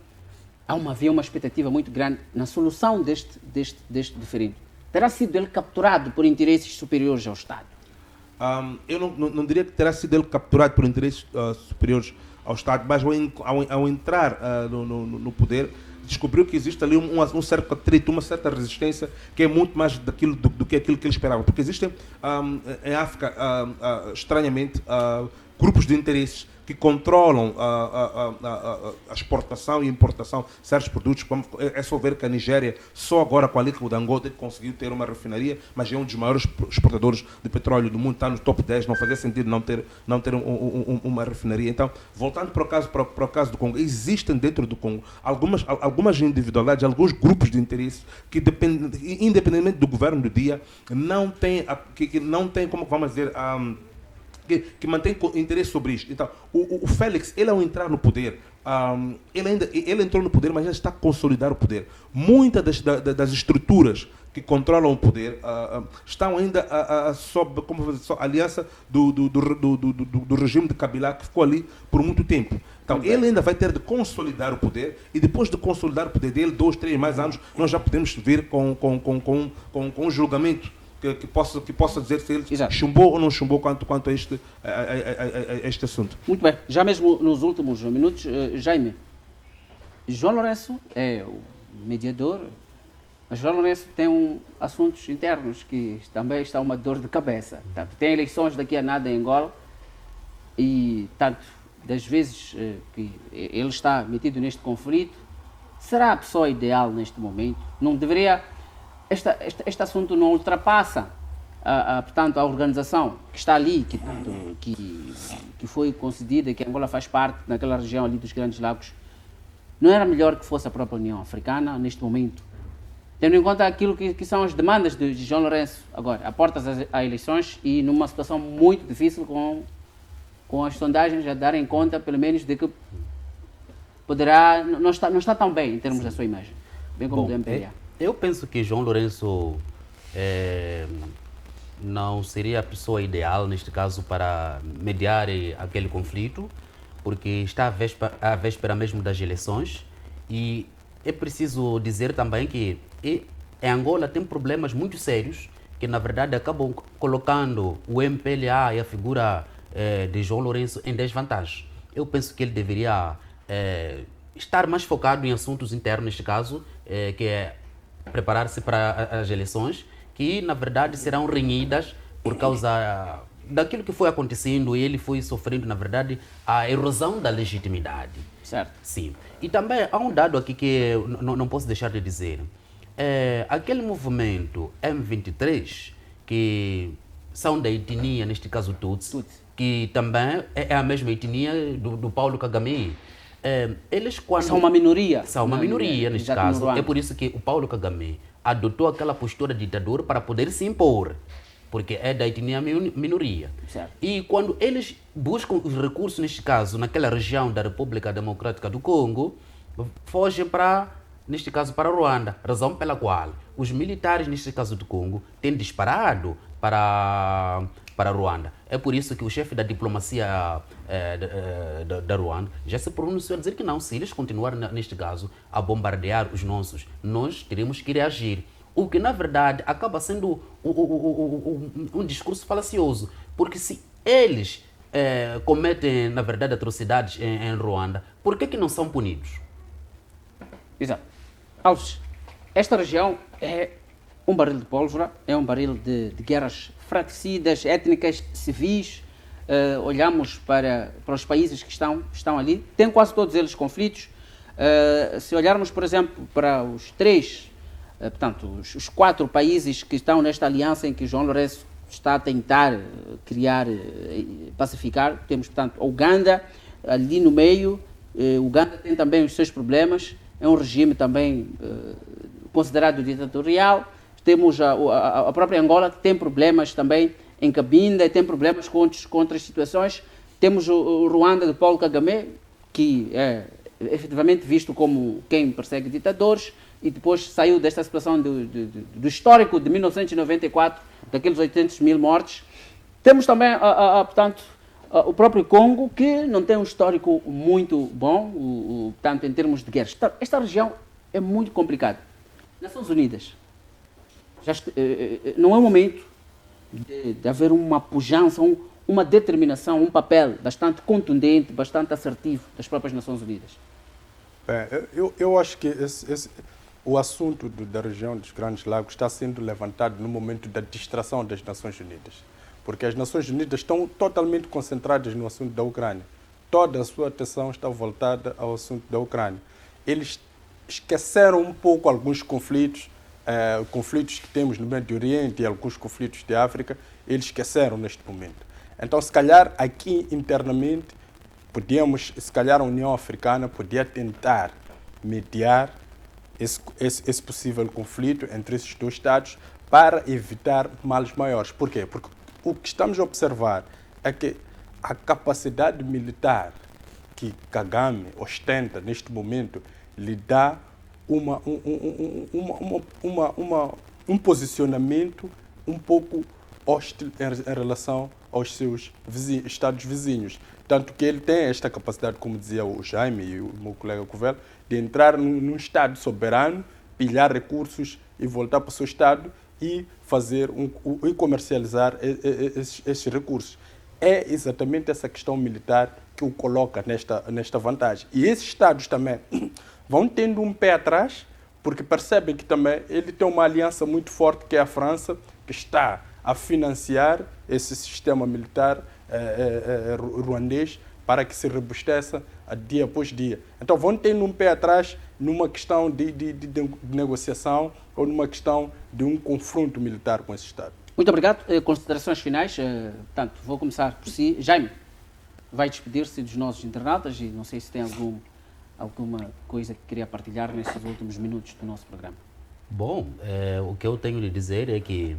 Havia uma expectativa muito grande na solução deste diferendo. Terá sido ele capturado por interesses superiores ao Estado?
Eu não diria que terá sido ele capturado por interesses superiores ao Estado, mas ao entrar no poder, descobriu que existe ali um certo atrito, uma certa resistência, que é muito mais do que aquilo que ele esperava. Porque existem em África, estranhamente, grupos de interesses que controlam a exportação e importação de certos produtos. É só ver que a Nigéria, só agora com a líquido da Angola, conseguiu ter uma refinaria, mas é um dos maiores exportadores de petróleo do mundo, está no top 10, não fazia sentido não ter uma refinaria. Então, voltando para o caso do Congo, existem dentro do Congo algumas individualidades, alguns grupos de interesse que, independentemente do governo do dia, não tem, como vamos dizer, que mantém interesse sobre isto. Então, o Félix, ele ao entrar no poder, ele entrou no poder, mas ele está a consolidar o poder. Muitas das estruturas que controlam o poder estão ainda sob a aliança do regime de Kabila, que ficou ali por muito tempo. Então, ele ainda vai ter de consolidar o poder, e depois de consolidar o poder dele, 2, 3 mais anos, nós já podemos vir com um julgamento que possa dizer se ele
Exato.
chumbou ou não chumbou quanto a este assunto.
Muito bem. Já mesmo nos últimos minutos, Jaime, João Lourenço é o mediador, mas João Lourenço tem assuntos internos que também está uma dor de cabeça. Tem eleições daqui a nada em Angola e, tanto das vezes que ele está metido neste conflito, será a pessoa ideal neste momento? Não deveria... Este assunto não ultrapassa, portanto, a organização que está ali, que foi concedida, que Angola faz parte, naquela região ali dos Grandes Lagos. Não era melhor que fosse a própria União Africana, neste momento, tendo em conta aquilo que são as demandas de João Lourenço, agora, a portas às eleições e numa situação muito difícil com as sondagens a darem conta, pelo menos, de que poderá, não está tão bem em termos da sua imagem, bem como do MPLA.
Eu penso que João Lourenço não seria a pessoa ideal, neste caso, para mediar aquele conflito, porque está à véspera mesmo das eleições, e é preciso dizer também que em Angola tem problemas muito sérios que, na verdade, acabam colocando o MPLA e a figura de João Lourenço em desvantagem. Eu penso que ele deveria estar mais focado em assuntos internos, neste caso, que é preparar-se para as eleições, que na verdade serão renhidas por causa daquilo que foi acontecendo, e ele foi sofrendo, na verdade, a erosão da legitimidade.
Certo.
Sim. E também há um dado aqui que eu não posso deixar de dizer. Aquele movimento M23, que são da etnia, neste caso Tutsi, que também é a mesma etnia do Paulo Kagame. Eles
são uma minoria.
São uma minoria, neste caso. É por isso que o Paulo Kagame adotou aquela postura ditadora para poder se impor, porque é da etnia minoria.
Certo.
E quando eles buscam os recursos, neste caso, naquela região da República Democrática do Congo, fogem neste caso, para Ruanda, razão pela qual os militares, neste caso do Congo, têm disparado para Ruanda. É por isso que o chefe da diplomacia da Ruanda já se pronunciou a dizer que não, se eles continuarem, neste caso, a bombardear os nossos, nós teremos que reagir. O que, na verdade, acaba sendo um discurso falacioso, porque se eles cometem, na verdade, atrocidades em Ruanda, por que não são punidos?
Exato. Alves, esta região é um barril de pólvora, é um barril de guerras fratricidas, étnicas, civis. Olhamos para os países que estão ali, tem quase todos eles conflitos. Se olharmos, por exemplo, para os os 4 países que estão nesta aliança em que João Lourenço está a tentar criar, pacificar, temos, portanto, a Uganda ali no meio. Uganda tem também os seus problemas, é um regime também considerado ditatorial. Temos a própria Angola, que tem problemas também em Cabinda, tem problemas com outras situações. Temos o Ruanda de Paulo Kagame, que é efetivamente visto como quem persegue ditadores, e depois saiu desta situação do histórico de 1994, daqueles 800 mil mortes. Temos também, portanto, o próprio Congo, que não tem um histórico muito bom, portanto, em termos de guerras. Esta região é muito complicada. Nações Unidas, não é o momento de haver uma pujança, uma determinação, um papel bastante contundente, bastante assertivo das próprias Nações Unidas?
Eu acho que o assunto da região dos Grandes Lagos está sendo levantado no momento da distração das Nações Unidas, porque as Nações Unidas estão totalmente concentradas no assunto da Ucrânia. Toda a sua atenção está voltada ao assunto da Ucrânia. Eles esqueceram um pouco alguns conflitos que temos no Médio Oriente e alguns conflitos de África, eles esqueceram neste momento. Então, se calhar, aqui internamente, se calhar a União Africana podia tentar mediar esse possível conflito entre esses 2 Estados para evitar males maiores. Por quê? Porque o que estamos a observar é que a capacidade militar que Kagame ostenta neste momento lhe dá um posicionamento um pouco hostil em relação aos seus estados vizinhos. Tanto que ele tem esta capacidade, como dizia o Jaime e o meu colega Covel, de entrar num estado soberano, pilhar recursos e voltar para o seu estado e fazer e comercializar esses recursos. É exatamente essa questão militar que o coloca nesta vantagem. E esses estados também vão tendo um pé atrás, porque percebem que também ele tem uma aliança muito forte, que é a França, que está a financiar esse sistema militar ruandês para que se robusteça dia após dia. Então vão tendo um pé atrás numa questão de negociação ou numa questão de um confronto militar com esse Estado.
Muito obrigado. Considerações finais. Portanto, vou começar por si. Jaime, vai despedir-se dos nossos internautas e não sei se tem alguma coisa que queria partilhar nesses últimos minutos do nosso programa.
Bom, o que eu tenho de dizer é que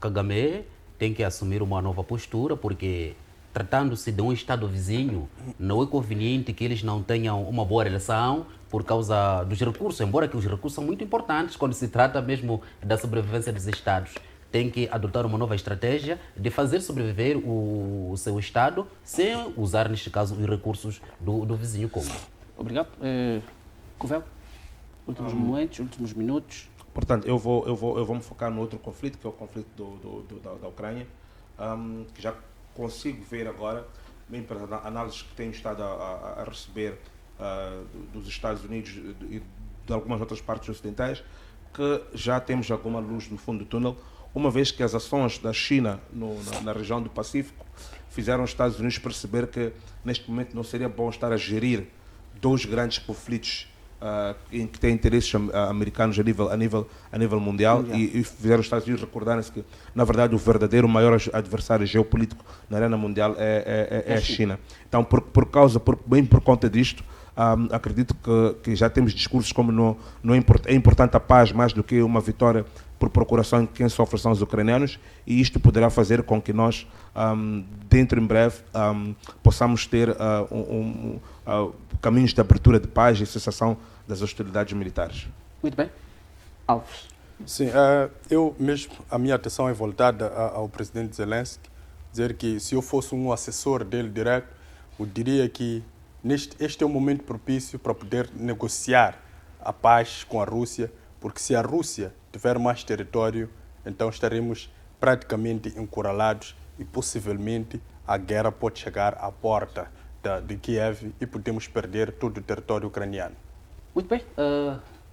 Kagame tem que assumir uma nova postura, porque tratando-se de um Estado vizinho, não é conveniente que eles não tenham uma boa relação por causa dos recursos, embora que os recursos são muito importantes quando se trata mesmo da sobrevivência dos Estados. Tem que adotar uma nova estratégia de fazer sobreviver o seu Estado sem usar, neste caso, os recursos do vizinho Congo.
Obrigado. Covel, últimos momentos, últimos minutos.
Portanto, eu vou me focar no outro conflito, que é o conflito da Ucrânia, que já consigo ver agora, bem pelas análises que tenho estado a receber dos Estados Unidos e de algumas outras partes ocidentais, que já temos alguma luz no fundo do túnel, uma vez que as ações da China na região do Pacífico fizeram os Estados Unidos perceber que neste momento não seria bom estar a gerir dois grandes conflitos em que têm interesses americanos a nível mundial. E fizeram os Estados Unidos recordarem-se que, na verdade, o verdadeiro maior adversário geopolítico na arena mundial é a China. Então, bem por conta disto, acredito que já temos discursos como é importante a paz mais do que uma vitória por procuração de quem sofre são os ucranianos, e isto poderá fazer com que nós, dentro em breve, possamos ter caminhos de abertura de paz e cessação das hostilidades militares.
Muito bem. Alves.
Sim, a minha atenção é voltada ao presidente Zelensky, dizer que se eu fosse um assessor dele direto, eu diria que este é um momento propício para poder negociar a paz com a Rússia, porque se a Rússia tiver mais território, então estaremos praticamente encurralados e possivelmente a guerra pode chegar à porta de Kiev e podemos perder todo o território ucraniano.
Muito bem.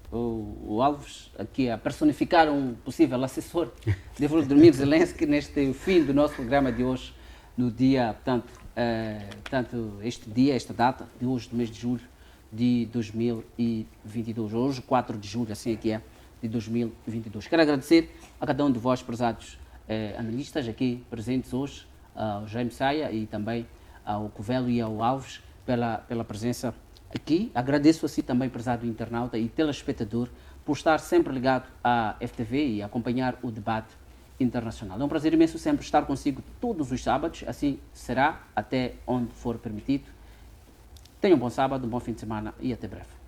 O Alves aqui a personificar um possível assessor de Volodymyr Zelensky neste fim do nosso programa de hoje, no dia, portanto, esta data de hoje, do mês de julho de 2022. Hoje, 4 de julho, assim é que é, de 2022. Quero agradecer a cada um de vós, prezados analistas aqui presentes hoje, ao Jaime Saia e também ao Covelo e ao Alves pela presença aqui. Agradeço a si também, prezado internauta e telespectador, por estar sempre ligado à FTV e acompanhar o debate internacional. É um prazer imenso sempre estar consigo todos os sábados, assim será até onde for permitido. Tenham um bom sábado, um bom fim de semana e até breve.